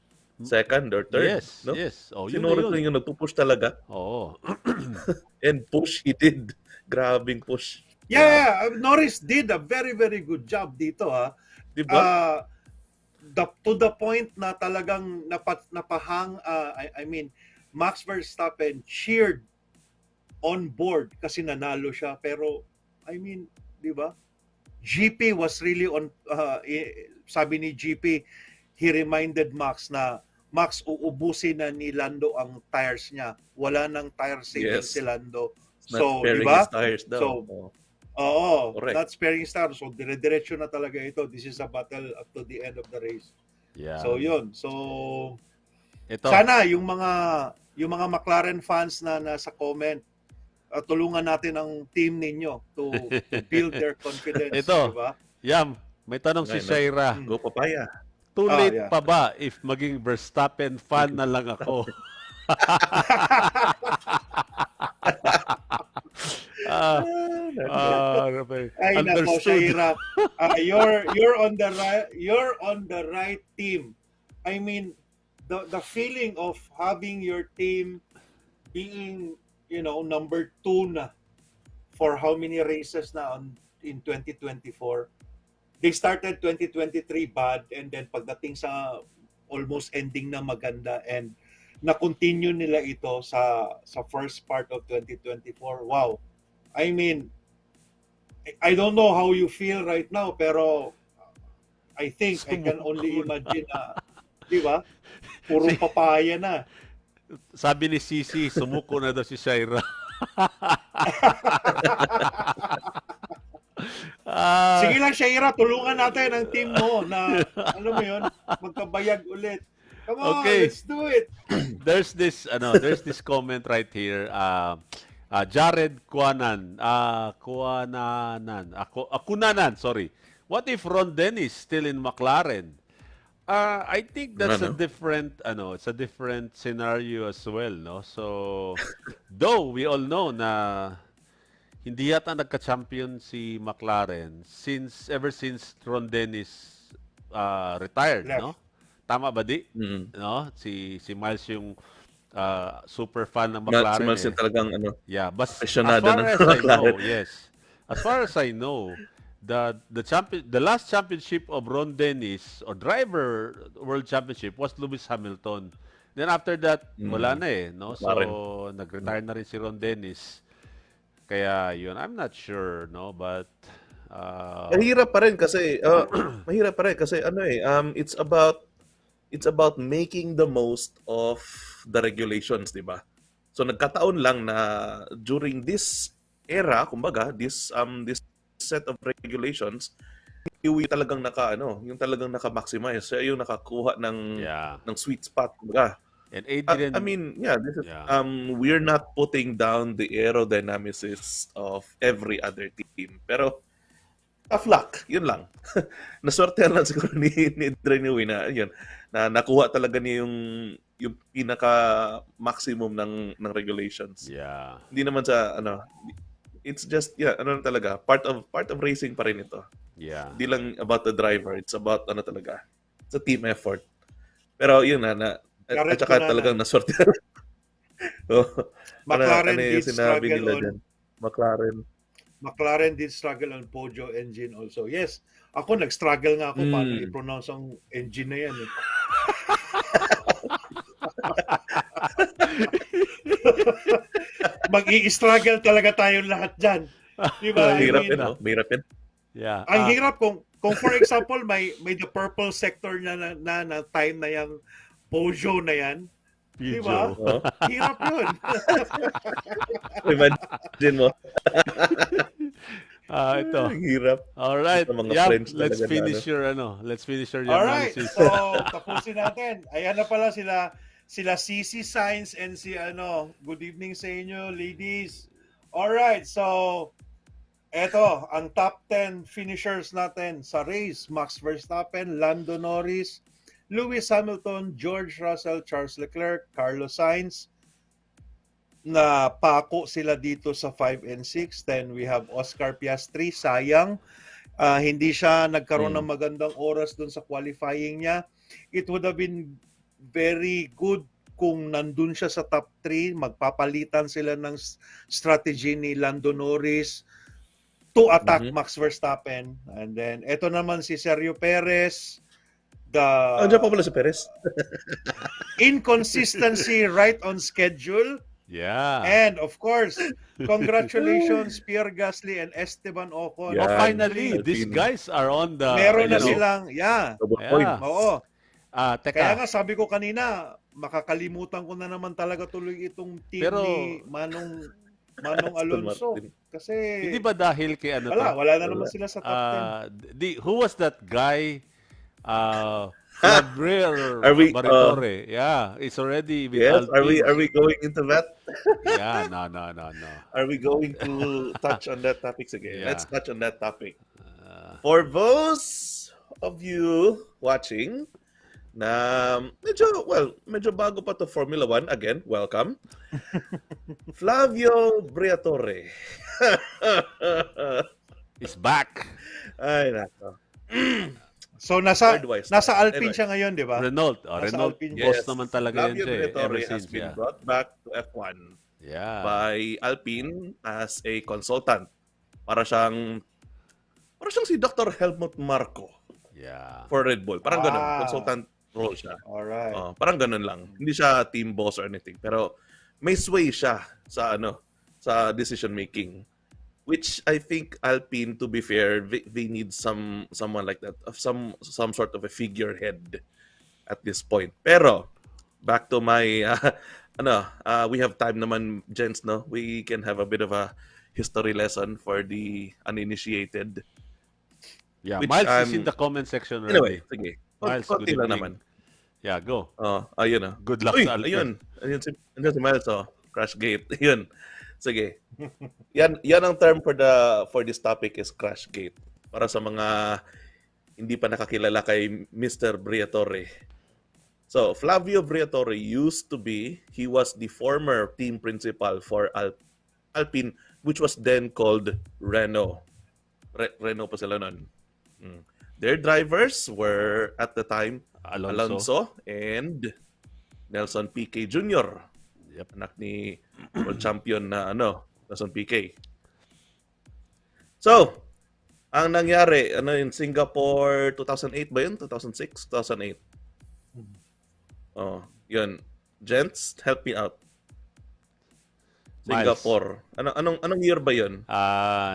second or third, Yes. no? Yes. Oh, Si yun na Norris yun. lang yung nagpupush talaga. Oo. And push, he did. Grabing push. Yeah, Norris did a very, very good job dito, ha. Di ba? To the point na talagang I mean, Max Verstappen cheered on board kasi nanalo siya. Pero, I mean, di ba? GP was really on, sabi ni GP, he reminded Max na, Max, uubusin na ni Lando ang tires niya. Wala nang tire saving Yes. si Lando. Not So, sparing di ba? his tires daw. So, Oh. Oo, Correct. not sparing star. So, dire-diretso na talaga ito. This is a battle up to the end of the race. Yeah. So, yun. So, Ito. sana yung mga McLaren fans na nasa comment, tulungan natin ang team ninyo to build their confidence. Ito. Diba? Yam, may tanong si Ngayon, Shaira. Go papaya. Too late yeah. pa ba if maging Verstappen fan na lang ako? Ay, nako, Shaira. You're on the right team. I mean, the feeling of having your team being, number 2 na for how many races na in 2024. They started 2023 bad, and then pagdating sa almost ending na maganda, and na-continue nila ito sa first part of 2024. Wow. I mean, I don't know how you feel right now, pero I think I can only imagine na, di ba? Puro papaya na. Sabi ni Sisi, sumuko na daw si Shaira. Sige lang, Shaira, tulungan natin ang team mo na, alam mo yun, magkabayag ulit. Come on, Okay. let's do it. There's this comment right here. Jared Kunanan, sorry. What if Ron Dennis still in McLaren? I think that's a different it's a different scenario as well, no? So though we all know na hindi yata nagka-champion si McLaren ever since Ron Dennis retired, Left. no? Tama ba di? Mm. No? Si Miles yung super fan ng Si McLaren. Miles yung talagang Yeah, but as aficionado far ng as I know, McLaren. yes. As far as I know, the last championship of Ron Dennis or driver world championship was Lewis Hamilton. Then after that, wala na eh, no? So nag-retire na rin si Ron Dennis. Kaya yun, I'm not sure, no, but Mahirap pa rin kasi it's about making the most of the regulations, di ba? So nagkataon lang na during this era, kumbaga, this set of regulations, yung talagang yung talagang naka-maximize, siya yung nakakuha ng sweet spot, kumbaga. and Adrian, I mean, this is we're not putting down the aerodynamicists of every other team. Pero tough luck, yun lang. Naswertehan lang siguro ni Adrian na yun, na nakuha talaga niya yung pinaka maximum ng regulations. yeah. Hindi naman sa it's just talaga part of racing pa rin ito. Yeah. Hindi lang about the driver, it's about talaga. It's a team effort. Pero yun at saka talagang naswertehan. McLaren yung did sinabi struggle nila on dyan? McLaren did struggle on Pojo engine also. Yes, ako nag-struggle nga ako paano i-pronounce ang engine na yan eh. Mag-i-struggle talaga tayo lahat dyan. Di ba? Mahirap I mean, yun, no? Mahirap yun. Yeah. ang hirap kung for example may the purple sector na time na yung Pojo na yan. Di ba? Oh. Hirap yun. Imagine mo. Ito. Ang hirap. All right. Sa mga Yep, French let's talaga na, finish ano. your let's finish your Alright, analysis. so tapusin natin. Ayan na pala sila CC Science and si good evening sa inyo, ladies. Alright, so eto, ang top 10 finishers natin sa race: Max Verstappen, Lando Norris, Lewis Hamilton, George Russell, Charles Leclerc, Carlos Sainz. Na pako sila dito sa 5 and 6. Then we have Oscar Piastri, sayang. Hindi siya nagkaroon ng magandang oras dun sa qualifying niya. It would have been very good kung nandun siya sa top 3, magpapalitan sila ng strategy ni Lando Norris to attack Max Verstappen. And then, eto naman si Sergio Perez, Andiyan pa pala si Perez. inconsistency right on schedule. Yeah. And of course, congratulations Pierre Gasly and Esteban Ocon. Oh, Yeah. finally, these Alpine. guys are on the Meron na you know, silang, Double Yeah. point. Oo. Kaya teka. nga sabi ko kanina, makakalimutan ko na naman talaga tuloy itong team Pero- ni Manong Alonso. Martin. Kasi Hindi ba dahil kay ano to? wala na naman sila sa top 10. Who was that guy? Gabriel Are we, Barretore. Yeah, it's already with Yes, Alpine. are we going into that? Yeah, no. Are we going to touch on that topic again? Yeah. Let's touch on that topic. For those of you watching na medyo bago pa to Formula 1, again, welcome. Flavio Briatore. It's back. Ay, nako. So nasa Third-wise. Alpine Anyway. siya ngayon, di ba? Renault. Nasa Renault Alpine. boss naman talaga yan Flavio siya. Briatore Ever has since, been yeah. brought back to F1 Yeah. by Alpine as a consultant. Para siyang si Dr. Helmut Marko Yeah. for Red Bull. Parang ganun. Ah. Consultant role siya. Alright. Parang ganun lang. Hindi siya team boss or anything. Pero may sway siya sa sa decision making. Which I think Alpine, to be fair, they need someone like that, of some sort of a figurehead at this point. Pero back to my we have time naman, gents, no? We can have a bit of a history lesson for the uninitiated. Yeah. Which, Miles is in the comment section Anyway, already. sige. Miles, Konti good lang evening. naman. Yeah, go. Ayun Good luck Uy, sa Alpine. ayun si Miles, Crash Gate. Ayun. Sige. Yan ang term for this topic is Crash Gate. Para sa mga hindi pa nakakilala kay Mr. Briatore. So, Flavio Briatore he was the former team principal for Alpine, which was then called Renault. Renault pa sila nun. Their drivers were at the time Alonso and Nelson Piquet Jr. Yep. Anak ni world champion na Nelson Piquet. So, ang nangyari in Singapore 2008 ba yun? 2006, 2008. Yun. Gents, help me out. Miles. Singapore. Anong year ba yun?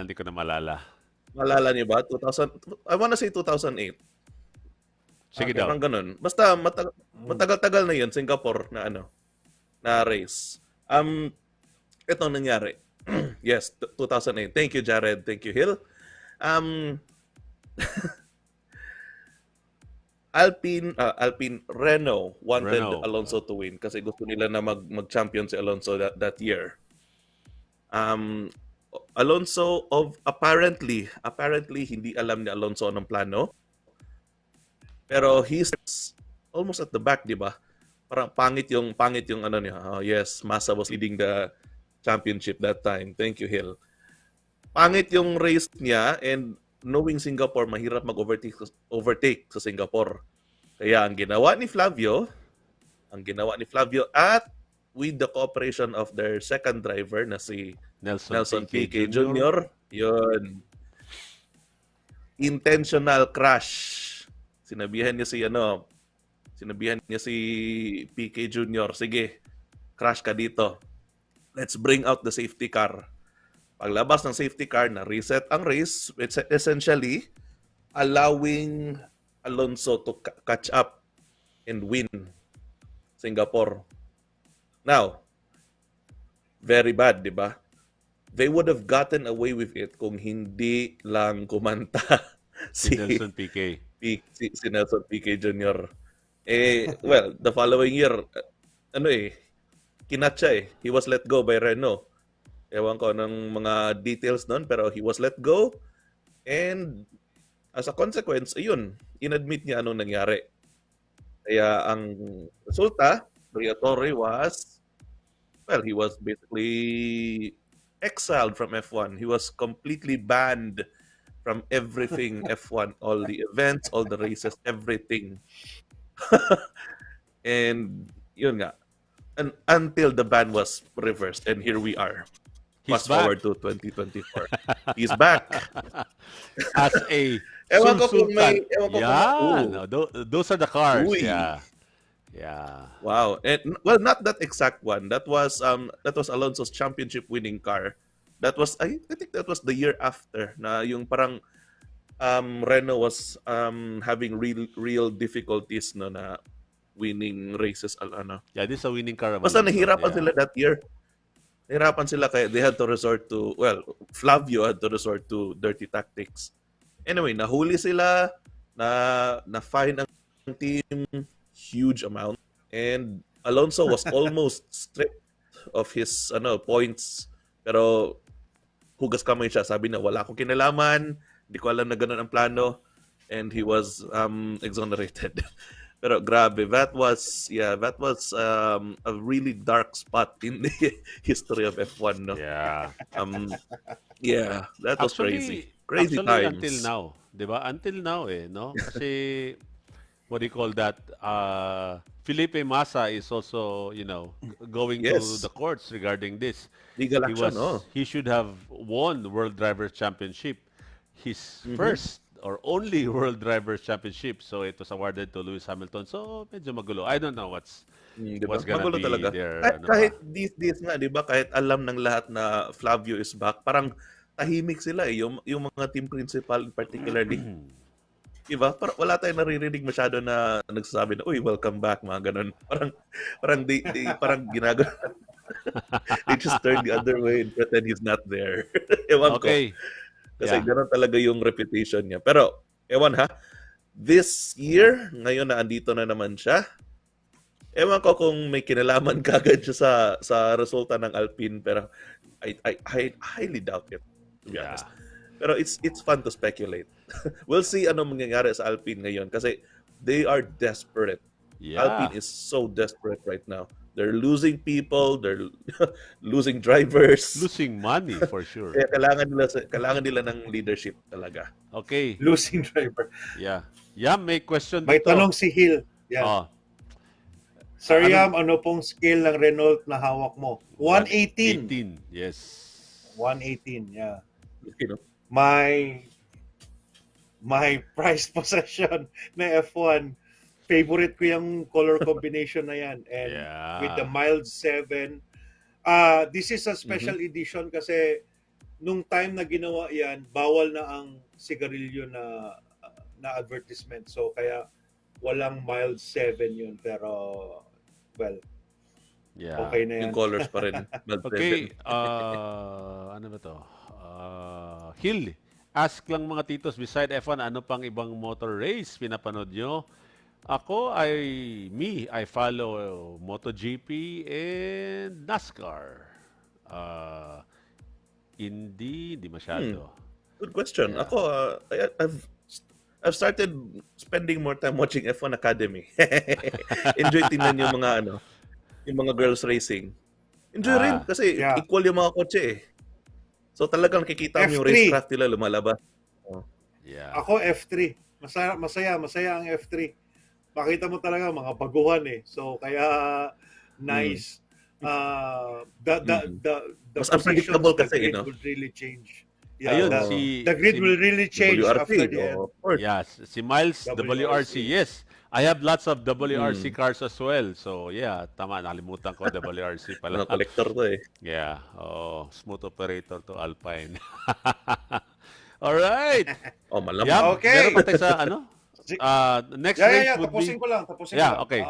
Hindi ko na malala. Malala niyo ba? I wanna say 2008. Sige daw. Parang ganun. Basta matagal-tagal na yun, Singapore na race. Ito nangyari. Yes, 2008. Thank you, Jared. Thank you, Hill. Alpine Renault wanted Renault. Alonso to win kasi gusto nila na mag-champion si Alonso that year. Alonso apparently hindi alam ni Alonso anong plano. Pero he's almost at the back, di ba? Parang pangit yung niya. Yes, Massa was leading the championship that time. Thank you, Hill. Pangit yung race niya, and knowing Singapore, mahirap mag-overtake sa Singapore. Kaya ang ginawa ni Flavio at with the cooperation of their second driver na si Nelson Piquet Jr. Yun. Intentional crash. Sinabihan niya si Piquet Jr. Sige, crash ka dito. Let's bring out the safety car. Paglabas ng safety car, na-reset ang race. It's essentially allowing Alonso to catch up and win Singapore. Now, very bad, di ba? they would have gotten away with it kung hindi lang kumanta Si Nelson Piquet. si Nelson Piquet Jr. Well, the following year, kinat siya eh. He was let go by Renault. Ewan ko ng mga details nun, pero he was let go. And as a consequence, ayun, inadmit niya anong nangyari. Kaya ang resulta, Briatore he was basically exiled from F1. He was completely banned from everything F1, all the events, all the races, everything. And yun nga. And until the ban was reversed, and here we are. He's Fast back. forward to 2024. He's back. As a Ewan ko kung sultan. ooh. No, those are the cars. Uy. Yeah. Wow. And well, not that exact one. That was Alonso's championship winning car. That was I think that was the year after na yung parang Renault was having real difficulties no na winning races Yeah, this is a winning car. of Basta Alonso. nahirapan Yeah. sila that year. Nahirapan sila kaya they had to resort to, Flavio had to resort to dirty tactics. Anyway, nahuli sila, na-fine ang team, huge amount. And Alonso was almost stripped of his points. Pero hugas kamay siya. Sabi na, wala akong kinalaman, hindi ko alam na ganun ang plano. And he was exonerated. Pero grabe, that was a really dark spot in the history of F1, no? Yeah. Yeah, that was crazy. Crazy actually, times. until now, 'di ba? Until now no? Kasi what do you call that? Felipe Massa is also, going to Yes. the courts regarding this. Legal action, no? He should have won the World Drivers' Championship. His first or only World Drivers' Championship. So it was awarded to Lewis Hamilton. So medyo magulo. I don't know Diba? what's gonna Magulo be talaga. there. Kahit these days nga, di ba, kahit alam ng lahat na Flavio is back, parang tahimik sila eh, yung mga team principal particularly. Diba? Parang wala tayong naririnig masyado na nagsasabi na, uy, welcome back, mga ganun. Parang parang ginagawa. They just turn the other way and pretend he's not there. Ewan ko. Okay. Kasi Yeah. gano'n talaga yung reputation niya. Pero, ewan ha, this year, ngayon na andito na naman siya, ewan ko kung may kinalaman kagad siya sa resulta ng Alpine, pero I highly doubt it, to be Yeah. honest. Pero it's fun to speculate. We'll see anong mangyayari sa Alpine ngayon kasi they are desperate. Yeah. Alpine is so desperate right now. They're losing people, they're losing drivers. Losing money for sure. Kaya kailangan nila ng leadership talaga. Okay. Losing driver. Yeah. Yeah, may question May dito. tanong si Hill. Yeah. Oh, Sir ano- Yam, ano pong scale ng Renault na hawak mo? 118. 18. Yes. 118, yeah. You know? My prize possession na F1, favorite ko yung color combination na yan. And Yeah. with the mild 7, this is a special edition kasi nung time na ginawa yan, bawal na ang sigarilyo na advertisement. So kaya walang mild 7 yun. Pero, well, Yeah. okay na yan. Yung colors pa rin. Okay, ano ba to? Hill, ask lang mga titos, beside F1, ano pang ibang motor race pinapanood nyo? Ako, I follow MotoGP and NASCAR. Hindi masyado. Good question. Yeah. Ako, I've started spending more time watching F1 Academy. Enjoy tingnan yung mga yung mga girls racing. Enjoy rin kasi Yeah. equal yung mga kotse eh. So talagang nakikita mo yung F3. racecraft nila lumalabas. Yeah. Ako F3. Masaya ang F3. Makita mo talaga mga baguhan eh. So kaya nice. The Mas unpredictable positions, kasi, the grid no? will really change. Ayun, the grid will really change after the end. of course. Yeah, si Miles, WRC, yes. I have lots of WRC cars as well. So, yeah, tama, nakalimutan ko WRC pala. Mga collector to eh. Yeah, smooth operator to Alpine. Alright. Oh, malamang. Yeah, Okay. meron pa tayo sa next race would Tapusin be... ko lang. Yeah, okay.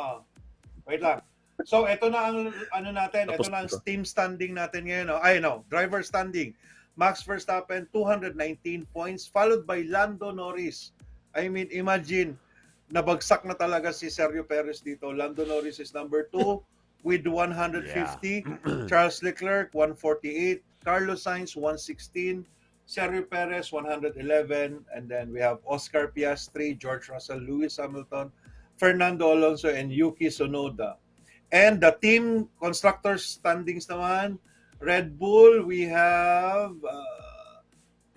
Wait lang. So ito na ang ano natin, ito Tapos na ang ito. team standing natin ngayon. Driver standing. Max Verstappen 219 points followed by Lando Norris. I mean, imagine nabagsak na talaga si Sergio Perez dito. Lando Norris is number 2 with 150. Charles Leclerc 148, Carlos Sainz 116, Sergio Perez 111, and then we have Oscar Piastri, George Russell, Lewis Hamilton, Fernando Alonso, and Yuki Tsunoda. And the team constructors standings naman, Red Bull, we have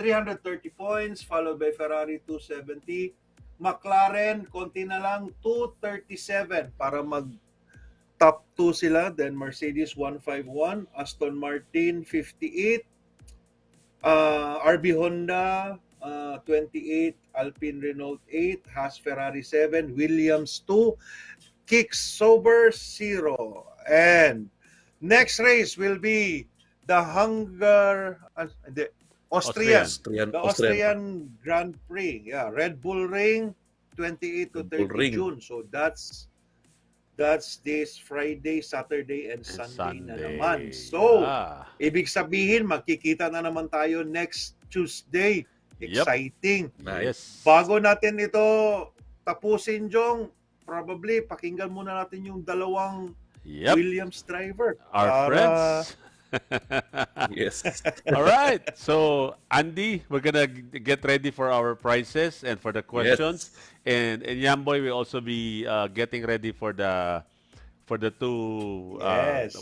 330 points, followed by Ferrari 270. McLaren, konti na lang, 237 para mag top 2 sila. Then Mercedes 151, Aston Martin 58, RB Honda 28, Alpine Renault 8, Haas Ferrari 7, Williams 2, Kicks Sauber 0. And next race will be the Austrian Grand Prix. Yeah, Red Bull Ring 28 to 30 June. So that's this Friday, Saturday, and Sunday na naman. So, ibig sabihin, magkikita na naman tayo next Tuesday. Exciting. Yes. Bago natin ito tapusin, Jong, probably pakinggan muna natin yung dalawang Williams driver. Our friends. Yes. All right. So, Andy, we're gonna get ready for our prizes and for the questions. And Yamboy will also be getting ready for the two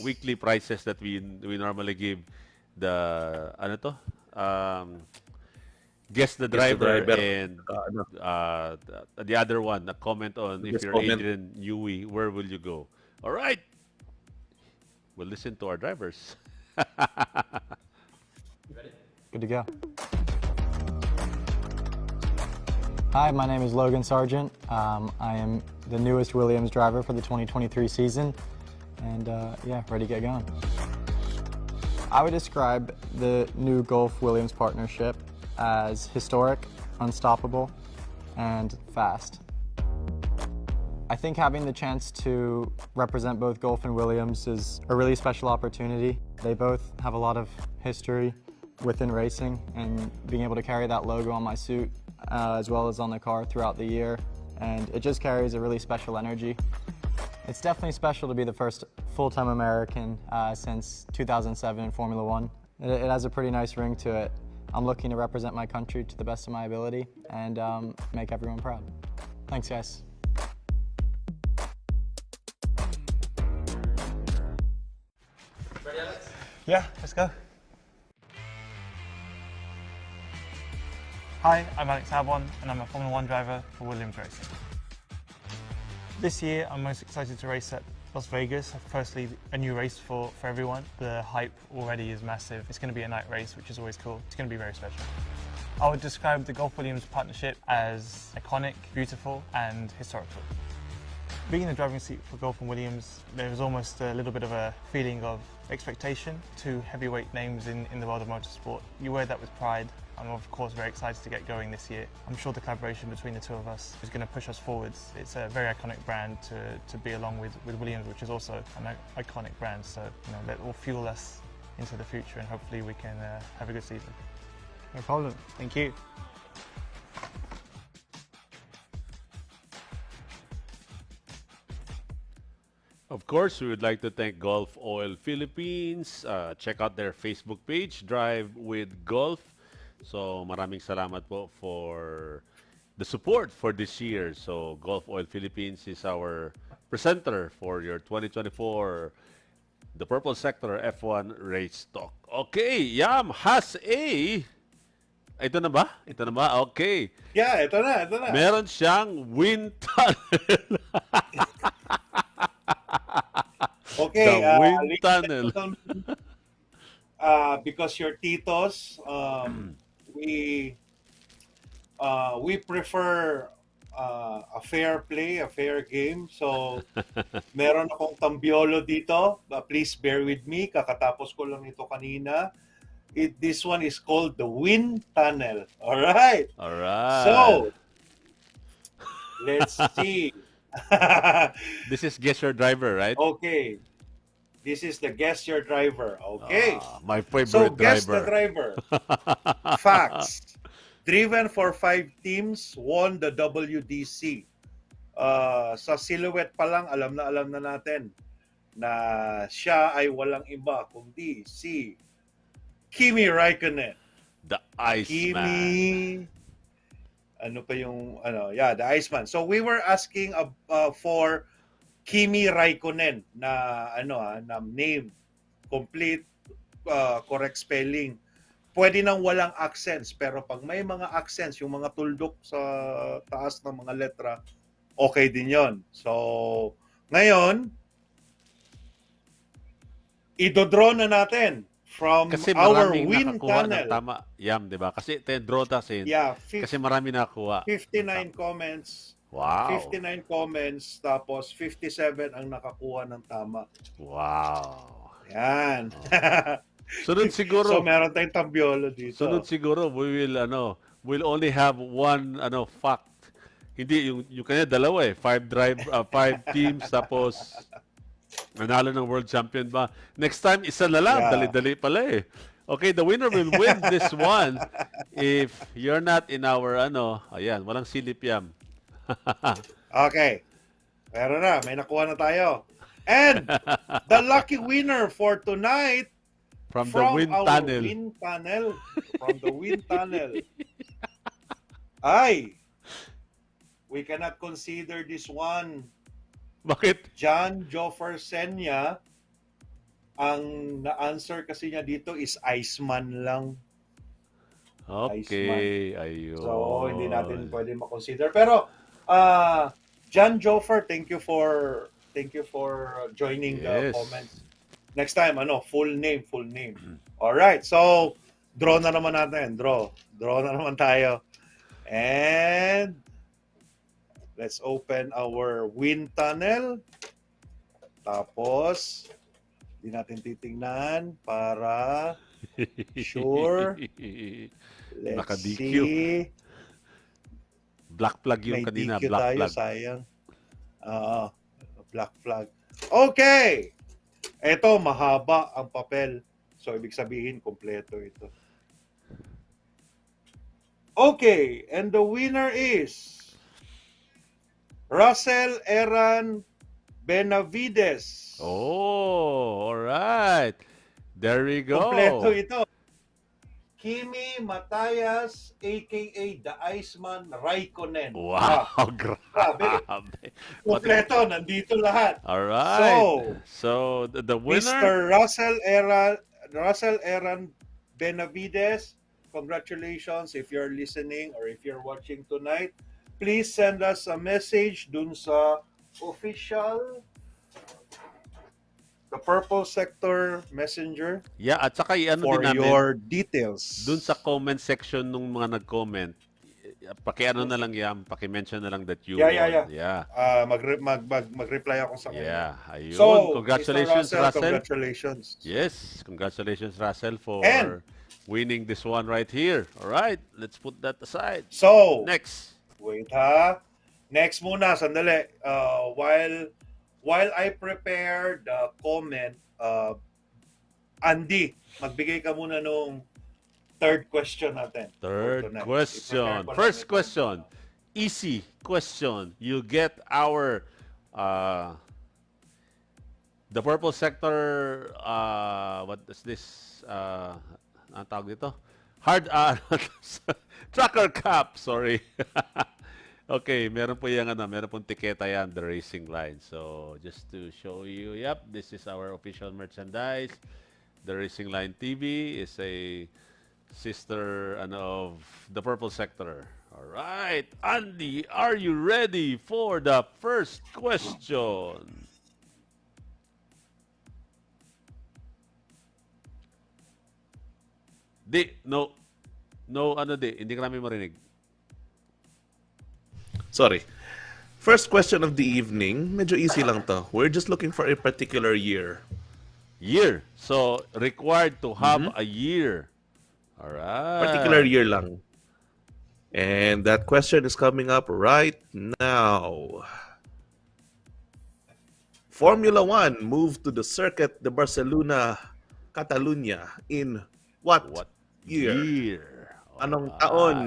weekly prizes that we normally give. The guess the driver, and the other one, a comment on if you're Adrian Newey, where will you go? All right. We'll listen to our drivers. Good to go. Hi, my name is Logan Sargent. I am the newest Williams driver for the 2023 season, and ready to get going. I would describe the new Gulf-Williams partnership as historic, unstoppable, and fast. I think having the chance to represent both Gulf and Williams is a really special opportunity. They both have a lot of history within racing, and being able to carry that logo on my suit as well as on the car throughout the year, and it just carries a really special energy. It's definitely special to be the first full-time American since 2007 in Formula One. It has a pretty nice ring to it. I'm looking to represent my country to the best of my ability and make everyone proud. Thanks, guys. Yeah, let's go. Hi, I'm Alex Albon, and I'm a Formula One driver for Williams Racing. This year, I'm most excited to race at Las Vegas. Firstly, a new race for everyone. The hype already is massive. It's going to be a night race, which is always cool. It's going to be very special. I would describe the Gulf-Williams partnership as iconic, beautiful, and historical. Being in the driving seat for Gulf and Williams, there was almost a little bit of a feeling of expectation. Two heavyweight names in the world of motorsport. You wear that with pride. I'm of course very excited to get going this year. I'm sure the collaboration between the two of us is going to push us forwards. It's a very iconic brand to be along with Williams, which is also an iconic brand. So that will fuel us into the future, and hopefully we can have a good season. No problem. Thank you. Of course, we would like to thank Gulf Oil Philippines. Check out their Facebook page, Drive with Gulf. So maraming salamat po for the support for this year. So Gulf Oil Philippines is our presenter for your 2024 The Purple Sector F1 Race Talk. Okay, Yam has a... Ito na ba? Okay. Yeah, ito na. Meron siyang wind tunnel. Okay, The wind tunnel. Because your titos, we prefer a fair play, a fair game. So, meron akong tambiolo dito. Please bear with me. Kakatapos ko lang ito kanina. This one is called the wind tunnel. All right. All right. So, let's see. This is Guess Your Driver, right? Okay. This is the Guess Your Driver. Okay. My So, favorite guess the driver. driver. Facts. Driven for 5 teams, won the WDC. Sa silhouette pa lang, alam na natin na siya ay walang iba kundi si Kimi Raikkonen. The Iceman. Kimi, the Iceman. So we were asking for Kimi Raikkonen na na name, complete, correct spelling. Pwede nang walang accents, pero pag may mga accents, yung mga tuldok sa taas ng mga letra, okay din yon. So, ngayon, idodraw na natin from Kasi our maraming wind nakakuha ng tunnel. tama. Yam, di ba? Kasi draw tasin. Yeah, Kasi marami nakakuha. 59 comments. Wow. 59 comments, tapos 57 ang nakakuha ng tama. Wow. Yan. Sunod siguro. So meron tayong tambiolo dito. Sunod siguro, we'll only have one fact. Hindi yung kanya dalawa eh. 5 teams tapos nanalo ng world champion ba? Next time isa na lang, Yeah. dali-dali pala eh. Okay, the winner will win this one if you're not in our ayan, walang silip yam. Okay. Pero na, may nakuha na tayo. And the lucky winner for tonight From the wind our tunnel. wind tunnel, from the wind tunnel, ay, we cannot consider this one. Bakit? John Joffer Senya, ang na-answer kasi niya dito is Iceman lang. Okay, ayun. So, hindi natin pwede makonsider. Pero, John Joffer, thank you for joining the Yes. comments. Next time, full name. All right. So, draw na naman natin. Draw na naman tayo. And let's open our wind tunnel. Tapos, hindi natin titingnan para sure. Let's Naka-DQ. see. Black flag yung May kanina, DQ black tayo, flag. sayang. Black flag. Okay! Ito, mahaba ang papel. So, ibig sabihin, kompleto ito. Okay, and the winner is Russell Eran Benavides. Oh, all right. There we go. Kompleto ito. Kimi Matayas, aka The Iceman Raikkonen. Wow, grabe. grabe. Kompleto, nandito lahat. All right. So, the winner. Mr. Russell Eran Benavides, congratulations if you're listening or if you're watching tonight. Please send us a message dun sa official the Purple Sector Messenger Yeah, at saka for din namin your details. dun sa comment section nung mga nag-comment. Paki-ano na lang yan, paki-mention na lang that you Yeah. won. Yeah. Mag-reply ako sa kanya. Yeah, ayun. So, Congratulations, Mr. Russell. Congratulations. Yes, congratulations, Russell, for And- winning this one right here. All right, let's put that aside. So, Next. wait ha. Next muna, sandali. While I prepare the comment, Andy, magbigay ka muna nung third question natin. Third for tonight. question. I-prepare ko lang First ito. question. Easy question. You get our the purple sector what is this ang tawag dito? Hard tracker cap, sorry. Okay, meron po meron pong tiketa yan, the racing line. So, just to show you, yep, this is our official merchandise. The Racing Line TV is a sister of the Purple Sector. All right, Andy, are you ready for the first question? Hindi ka namin marinig. Sorry. First question of the evening, medyo easy lang to. We're just looking for a particular year. Year. So, required to have a year. All right. Particular year lang. And that question is coming up right now. Formula One moved to the Circuit de Barcelona, Catalunya in what What year? year? Anong Alright. taon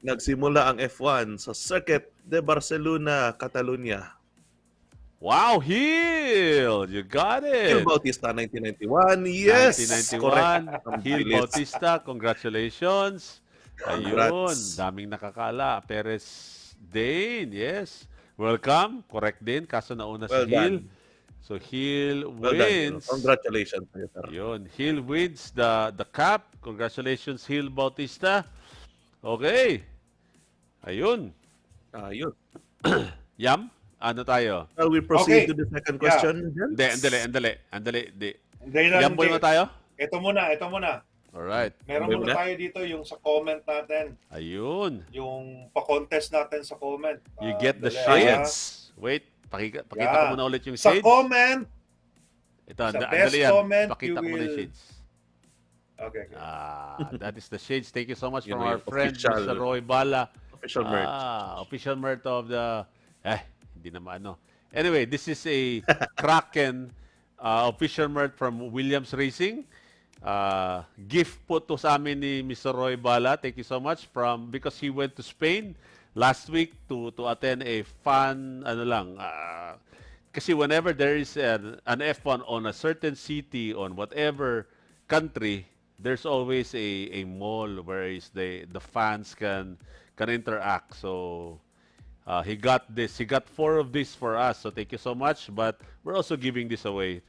nagsimula ang F1 sa Circuit de Barcelona, Catalunya? Wow, Hill! You got Gil it! Bautista, 1991. Yes! 1991, Correct. Ang Hill bilis. Bautista, congratulations. Ayun, Congrats. daming nakakala. Perez Dane, yes. Welcome, correct din. Kaso nauna Well si Hill. done. So Hill Well done. Gil. wins. Congratulations sa'yo, sir. Ayun, Hill wins the cup. Congratulations, Hill Bautista. Okay. Ayun. Ayun. Yam, ano tayo? Shall we proceed Okay. to the second question? gents? Andali. Hindi lang, Yam boy mo hindi. tayo? Ito muna. Alright. Meron Okay muna na? tayo dito yung sa comment natin. Ayun. Yung pa-contest natin sa comment. You get the dali, shades. Wait, pakita ko Yeah. muna ulit yung Sa shades. comment. Ito, sa andali best yan. comment, Pakita you ko muna yung will- shades. Okay. That is the shades. Thank you so much Yun from na our yung friend, official- Mr. Roy Bala. Official merch. Official merch of the... hindi naman ano. Anyway, this is a Kraken official merch from Williams Racing. Gift po to sa amin ni Mr. Roy Bala. Thank you so much because he went to Spain last week to attend a fun kasi whenever there is an F1 on a certain city on whatever country, there's always a mall where the fans can interact. So he got 4 of these for us. So thank you so much, but we're also giving this away.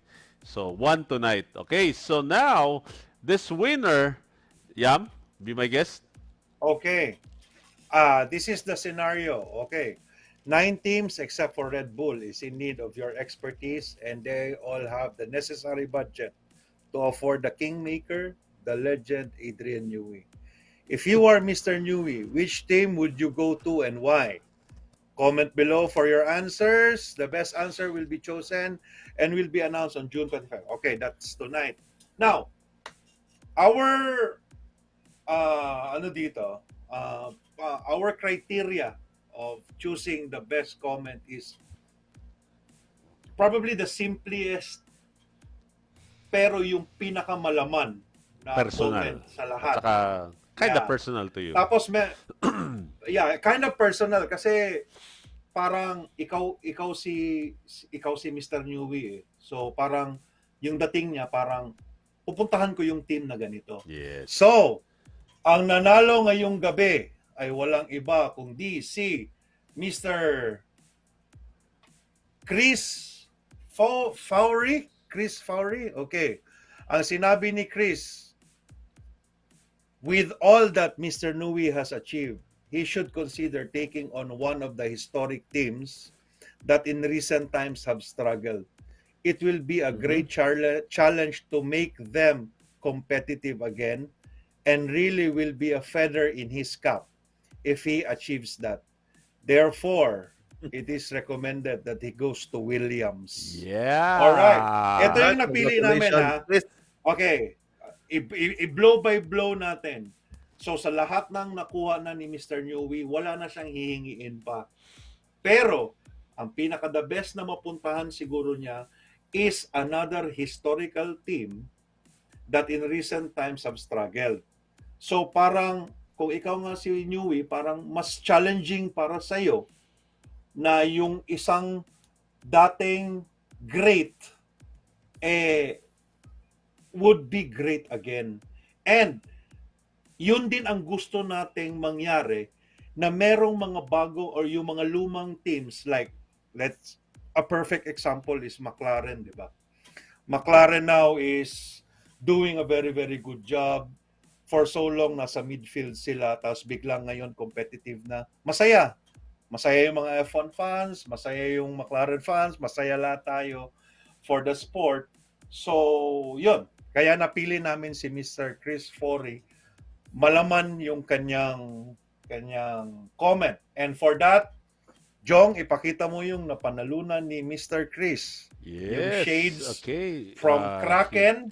So 1 tonight. Okay, so now this winner, Yam, be my guest. Okay. This is the scenario. Okay. 9 teams except for Red Bull is in need of your expertise, and they all have the necessary budget to afford the kingmaker, the legend Adrian Newey. If you are Mr. Newey, which team would you go to and why? Comment below for your answers. The best answer will be chosen and will be announced on June 25. Okay, that's tonight. Now, our our criteria of choosing the best comment is probably the simplest pero yung pinakamalaman na Personal. comment sa lahat. Saka kind of Yeah. personal to you. Tapos kind of personal kasi parang ikaw si Mr. Newey eh. So parang yung dating niya parang pupuntahan ko yung team na ganito. Yes. So, ang nanalo ngayong gabi ay walang iba kundi si Mr. Chris Fowry. Chris Fowry? Okay. Ang sinabi ni Chris, with all that Mr. Newey has achieved, he should consider taking on one of the historic teams that in recent times have struggled. It will be a great challenge to make them competitive again, and really will be a feather in his cap if he achieves that. Therefore, it is recommended that he goes to Williams. Yeah. Alright. Ito yung napili namin, ha? Congratulations, Chris. Okay. I-blow by blow natin. So sa lahat ng nakuha na ni Mr. Newey, wala na siyang hihingiin pa. Pero, ang pinaka-the best na mapuntahan siguro niya is another historical team that in recent times have struggled. So parang, kung ikaw nga si Newey, parang mas challenging para sa'yo na yung isang dating great would be great again. And yun din ang gusto nating mangyari, na merong mga bago or yung mga lumang teams like a perfect example is McLaren, di ba? McLaren now is doing a very, very good job. For so long, nasa midfield sila, tapos biglang ngayon competitive na. Masaya. Masaya yung mga F1 fans, masaya yung McLaren fans, masaya lahat tayo for the sport. So, yun. Kaya napili namin si Mr. Chris Fowry. Malaman yung kanyang comment. And for that, Jong, ipakita mo yung napanalunan ni Mr. Chris. Yung Yes. shades Okay. from Kraken.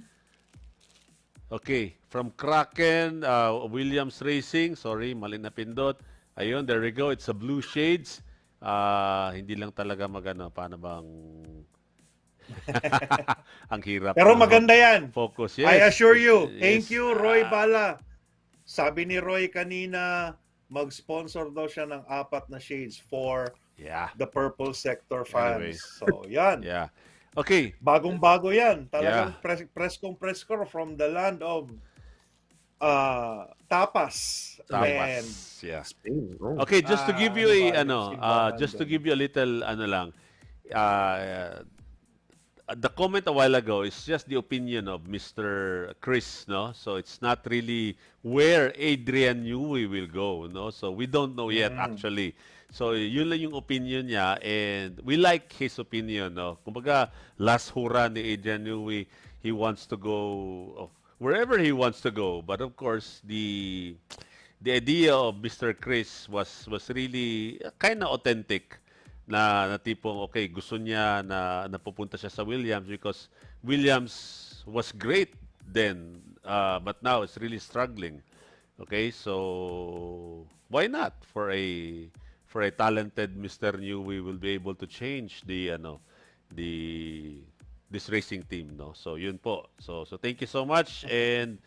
Okay, from Kraken, Williams Racing. Sorry, mali na pindot. Ayun, there we go. It's a blue shades. Hindi lang talaga paano bang Ang hirap. Pero na maganda yan. focus. I Yes. assure you. Yes. Thank you, Roy Ah, Bala. Sabi ni Roy kanina, mag-sponsor daw siya ng 4 na shades for yeah. the Purple Sector Anyway. fans. So, yan. Yeah. Okay. Bagong-bago yan. Talagang Yeah. press ko from the land of tapas. Tapas. And Yeah. Spain. Oh. Okay, just to give you ano a ba yung ano, simbahan just to doon? give you a little ano lang. The comment a while ago is just the opinion of Mr. Chris, no? So it's not really where Adrian Newey will go, no? So we don't know yet actually. So yun lang yung opinion niya and we like his opinion, no? Kumbaga last hura ni Adrian Newey, he wants to go wherever he wants to go. But of course, the idea of Mr. Chris was really kind of authentic na tipong okay gusto niya na napupunta siya sa Williams because Williams was great then but now it's really struggling. Okay, so why not for a talented Mr. New we will be able to change the this racing team, no? So yun po. So thank you so much and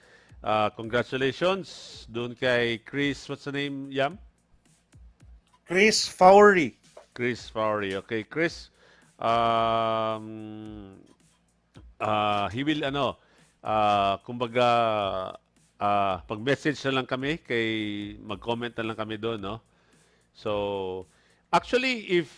congratulations dun kay Chris, what's the name, Yam? Chris Fowry. Chris Fowry. Okay, Chris. He will kumbaga pag-message na lang kami mag-comment na lang kami doon, no? So actually if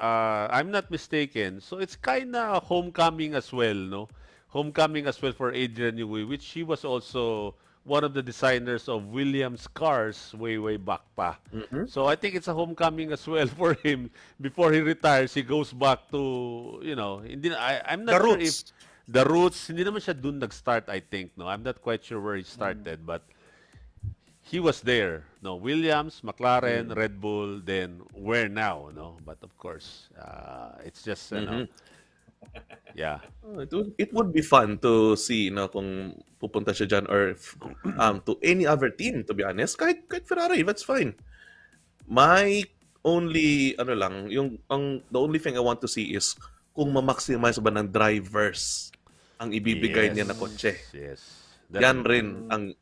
I'm not mistaken, so it's kind of homecoming as well, no? Homecoming as well for Adrian Newey, which he was also one of the designers of Williams cars way back pa. So I think it's a homecoming as well for him before he retires. He goes back to, I'm not The sure roots. if the roots, hindi naman siya dun nag-start, I think, no. I'm not quite sure where he started, but he was there, no. Williams, McLaren, Red Bull, then where now, no. But of course, it's just yeah. It would be fun to see kung pupunta siya dyan or to any other team, to be honest. Kahit Ferrari, that's fine. My only, the only thing I want to see is kung ma-maximize ba ng drivers ang ibibigay niya na kotse. Yes. Yan rin ang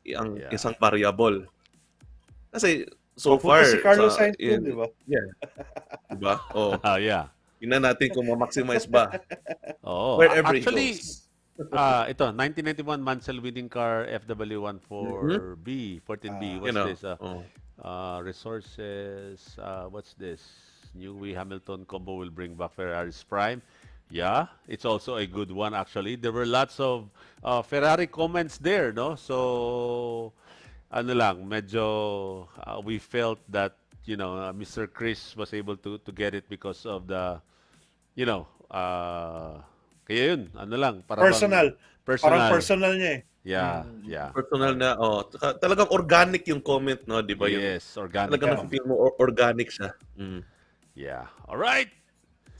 isang variable. Kasi so Pupunta far si Carlos Sainz dun, di ba? Yeah. Diba? Oh, Yeah. tingnan natin kung ma-maximize ba Oh, wherever actually, he goes. ito 1991 Mansell winning car FW14B, 14B. What's this? Resources. What's this? Newey Hamilton combo will bring back Ferrari's prime. Yeah, it's also a good one actually. There were lots of Ferrari comments there, no? So medyo we felt that Mr. Chris was able to get it because of the kaya yun, Personal. Parang personal niya eh. Yeah. Personal na, talagang organic yung comment, no? Di ba? Yes, organic. Talagang feel mo organic siya. Yeah. All right.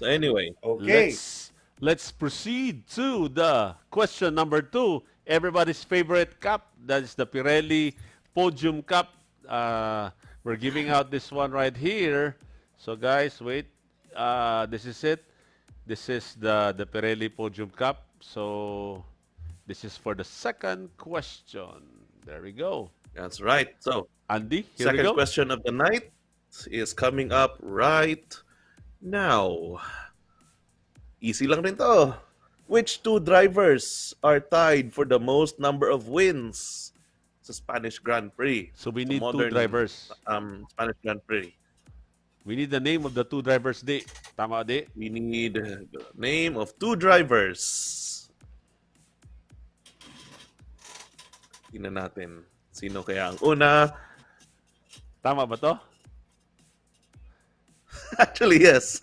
So anyway, Okay. Let's proceed to the question number 2. Everybody's favorite cup. That is the Pirelli Podium Cup. We're giving out this one right here. So guys, wait. This is it. This is the Pirelli Podium Cup. So this is for the second question. There we go. that's right. So, Andy, here we second go. question of the night is coming up right now. Easy lang rin to. Which two drivers are tied for the most number of wins sa Spanish Grand Prix? So we Sa need two modern, drivers. Spanish Grand Prix. We need the name of the two drivers, Di. Tama, Di? We need the name of two drivers. Tingnan natin. Sino kaya ang una? Tama ba to? Actually, yes.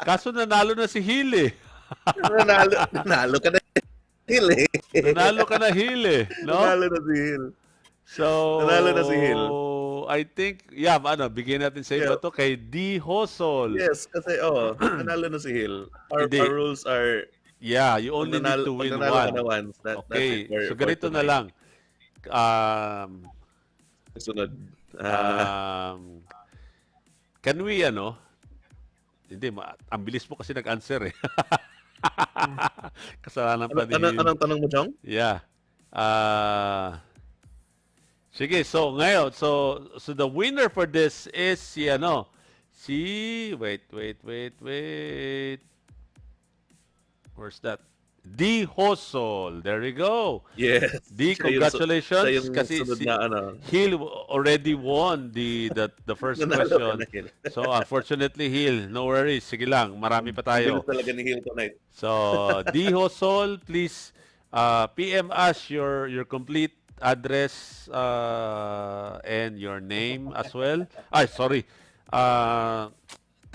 Kaso nanalo na si Hill eh. nanalo ka na Hill eh. Nanalo ka na Hill eh. No? Nanalo na si Hill. So, Nanalo na si Hill. I think, bigyan natin sa iba to kay D. Hosol. Yes, kasi nanalo na si Hill. Our Hindi. rules are Yeah, you only need to win nanalo ka na one. once. That's Okay, it for- so for ganito na tonight. lang. Sunod. Can we, Hindi, ang bilis mo kasi nag-answer eh. Kasalanan pa ni Hill. Anong tanong mo, Jong? Yeah. Sige, so ngayon, so the winner for this is si wait. Where's that? D. Hosol. There we go. Yes. D, Siya yung congratulations. siya yung Kasi sunod si na Hill already won the first Nanalo ka question. na, Hill. So unfortunately, Hill, no worries. Sige lang, marami pa tayo. Bilis talaga ni Hill tonight. So, D. Hosol, please PM us your complete address and your name as well. Ay, sorry.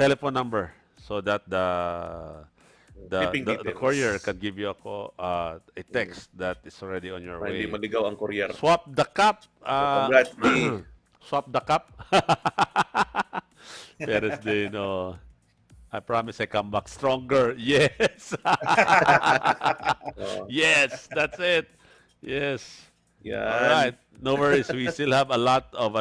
Telephone number so that Shipping the details. courier can give you a text that is already on your Para hindi way. maligaw ang courier. Swap the cup. Congrats, D. Swap the cup. Perez de, no. I promise I come back stronger. Yes. Yes, that's it. Yes. Yan. All right. No worries. We still have a lot of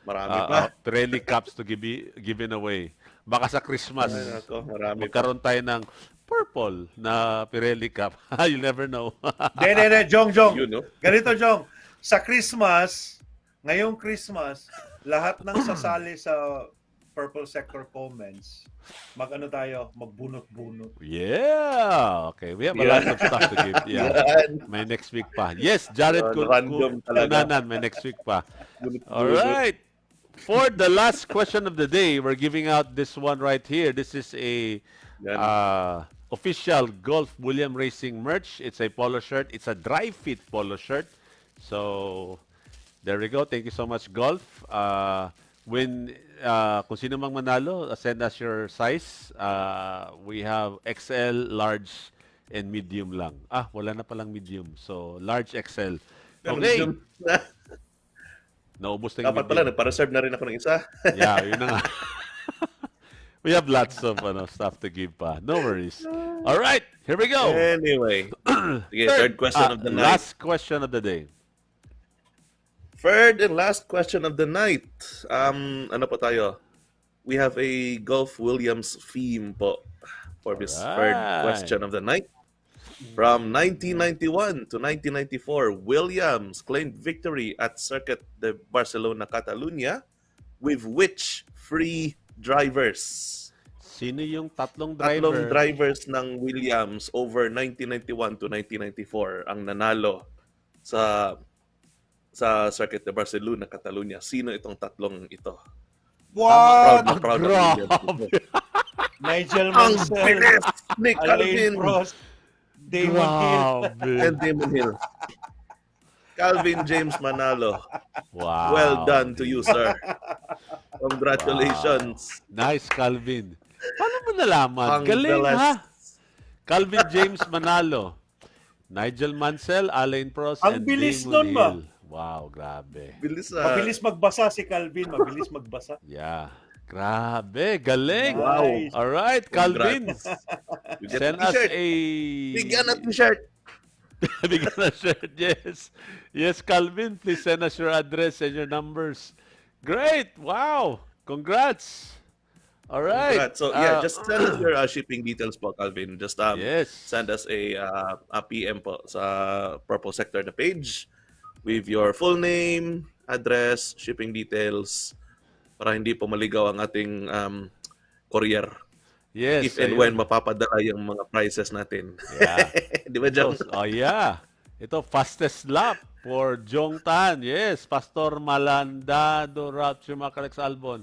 Marami pa. Pirelli cups to given away. Baka sa Christmas, Ay, nako, marami pa. magkaroon tayo ng purple na Pirelli cup. You'll never know. De, Jong. You know? Ganito, Jong. Sa Christmas, ngayong Christmas, lahat ng sasali sa Purple Sector comments, magbunot-bunot. Yeah. Okay. We have a lot of stuff to give. Yeah. Yan. May next week pa. Yes, Jared Random talaga. Kunanan, may next week pa. All right. For the last question of the day, we're giving out this one right here. This is a Yan. official Golf William Racing merch. It's a polo shirt. It's a dry fit polo shirt. So, there we go. Thank you so much, Golf. Kung sino mang manalo, send us your size. We have XL, large, and medium lang. Wala na palang medium. So, large XL. Okay. Naubos na yung Dapat pala, medium. nagpa-reserve na rin ako ng isa. Yeah, yun na nga. We have lots of stuff to give pa. No worries. All right, here we go. Anyway. Sige, third question of the night. Last question of the day. Third and last question of the night. Ano po tayo? We have a Golf Williams theme po for this third Alright. question of the night. From 1991 to 1994, Williams claimed victory at Circuit de Barcelona, Catalunya with which three drivers? Sino yung tatlong Tatlong driver? drivers ng Williams over 1991 to 1994 ang nanalo sa Circuit de Barcelona, Catalunya. Sino itong tatlong ito? What? Proud na Williams. Nigel Ang Mansell, bilis ni Alain Calvin Prost, Damon Hill. Grabe. and Damon Hill. Calvin James Manalo. Wow. Well done to you, sir. Congratulations. Nice, Calvin. Paano mo nalaman? Ang Galing, galas. ha? Calvin James Manalo. Nigel Mansell, Alain Prost, Ang and bilis Damon nun ba? Hill. Wow, grabe. Bilis Mabilis magbasa si Calvin, mabilis magbasa. Yeah. Grabe, galing. Wow. Nice. All right, Calvin. You get Send a us t-shirt. a... Bigyan at t-shirt. Bigyan na shirt, yes. Yes, Calvin, please send us your address and your numbers. Great. Wow. Congrats. All right. Congrats. So yeah, just send us your shipping details po, Calvin. Just Yes. send us a PM po sa Purple Sector na page with your full name, address, shipping details para hindi po maligaw ang ating courier. Yes. If and ayun. when mapapadala yung mga prices natin. Yeah. Di ba, Jong? Oh, yeah. Ito, fastest lap for Jong Tan. Yes, Pastor Malandado, Ralph Schumacher, Alex Albon.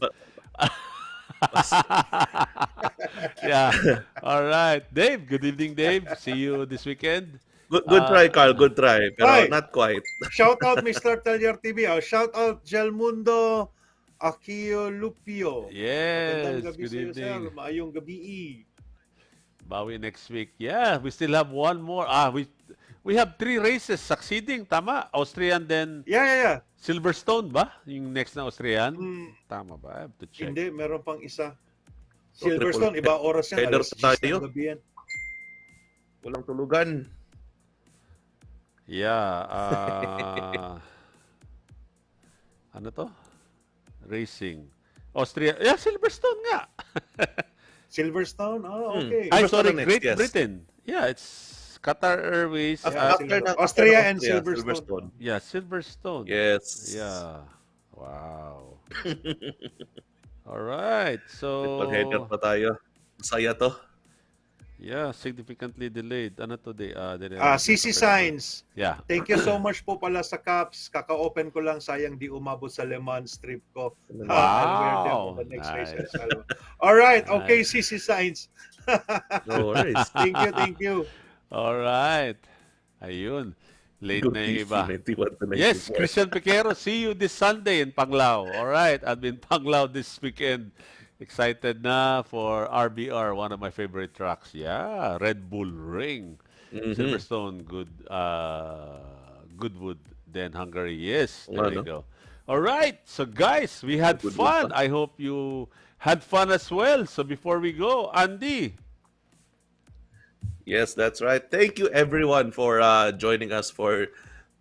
Yeah. All right. Dave, good evening, Dave. See you this weekend. Good try, Carl. Good try. Pero Hi. not quite. Shout out Mr. Tellier TV. Shout out Gelmundo Aquio Lupio. Yes, Magandang gabi good sa'yo, sir. evening. Maayong gabi. Bawi next week. Yeah, we still have one more. We have 3 races succeeding. Tama? Austrian, then Yeah. Silverstone ba? Yung next na Austrian? Hmm, Tama ba? I have to check. hindi, meron pang isa. So, Silverstone, triple iba oras yan. header Alas 10 tayo. ng gabi yan. Walang tulugan. Yeah. Ano to? Racing. Austria. Yeah, Silverstone nga. Silverstone? Oh, okay. I'm Silverstone sorry, next, Great yes. Britain. Yeah, it's Qatar Airways. After Austria ng and Silverstone. Yeah, Silverstone. Yes. Yeah. Wow. All right. So, Pag-header pa tayo. Masaya to. yeah, significantly delayed. Ano to? CC Signs. Yeah. Thank you so much po pala sa Caps. Kaka-open ko lang, sayang di umabot sa Le Mans trip ko. I'll wear them on the next race Nice. as well. All right, okay, Nice. CC Signs. No worries. Thank you. All right. Ayun. Late Good na yung iba. 91 to 94. Yes, Christian Piquero, see you this Sunday in Panglao. All right, I'll be in Panglao this weekend. Excited na for RBR, one of my favorite tracks. Yeah, Red Bull Ring. Silverstone, Goodwood, then Hungary. Yes, there you go. All right, so guys, we had Goodwood fun. pa. I hope you had fun as well. So before we go, Andy. Yes, that's right. Thank you everyone for joining us for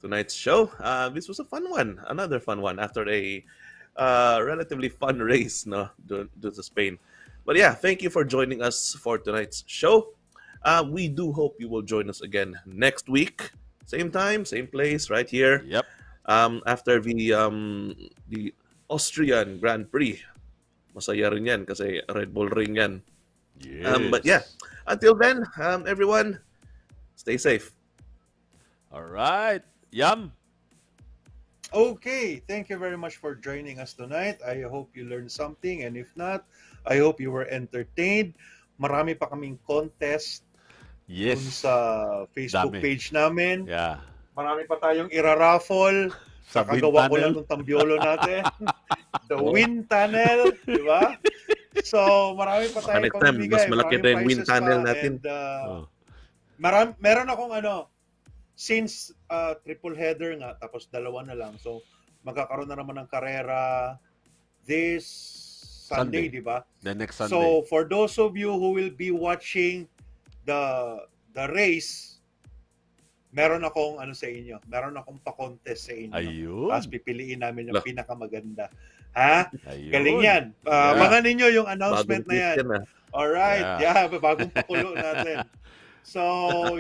tonight's show. This was a fun one, another fun one after a relatively fun race, no, due to Spain. But yeah, thank you for joining us for tonight's show. We do hope you will join us again next week, same time, same place, right here. Yep. After the Austrian Grand Prix. Masaya rin yan kasi Red Bull Ring yan. Yes. But yeah, until then, everyone, stay safe. All right. Yum. Okay, thank you very much for joining us tonight. I hope you learned something, and if not, I hope you were entertained. Marami pa kaming contest dun Yes. sa Facebook Dami. page namin. Yeah. Marami pa tayong iraraffle. Sa wind Kakagawa ko tunnel. lang ng tambiolo natin. The wind tunnel, di ba? So, marami pa tayong Next time, mas malaki pa yung wind prizes tunnel pa. natin. And, Oh. meron akong since triple header nga, tapos dalawa na lang. So, magkakaroon na naman ng karera this Sunday, Sunday. di ba? The next Sunday. So, for those of you who will be watching the race, meron akong sa inyo. Meron akong pa-contest sa inyo. Ayun. Tapos pipiliin namin yung Lah. pinakamaganda. Ha? Ayun. Galing yan. Yeah. Abangan ninyo yung announcement Bagong na yan. clip yan, Alright. Yeah. Yeah, bagong pakulo natin. So,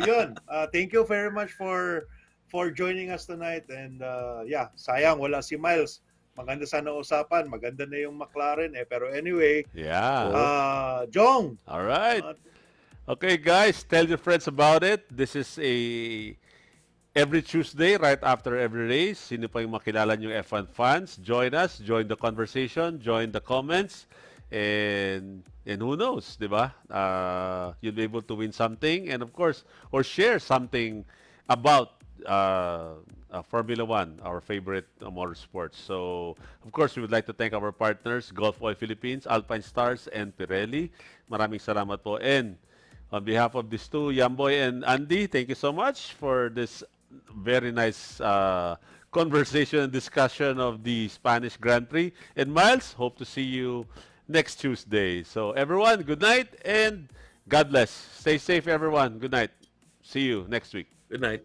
yun. Thank you very much for joining us tonight. And yeah, sayang wala si Miles. Maganda sana usapan. Maganda na yung McLaren eh. Pero anyway, Yeah. Jong, All right. Okay, guys, tell your friends about it. This is every Tuesday, right after every race. Sino pa yung makilala yung F1 fans? Join us, join the conversation, join the comments, and who knows, di ba? You'll be able to win something, and of course, or share something about Formula One, our favorite motorsports. So, of course, we would like to thank our partners, Gulf Oil Philippines, Alpine Stars, and Pirelli. Maraming salamat po. And on behalf of these two, Yamboy and Andy, thank you so much for this very nice conversation and discussion of the Spanish Grand Prix. And Miles, hope to see you next Tuesday. So everyone, good night and God bless. Stay safe, everyone. Good night. See you next week. Good night.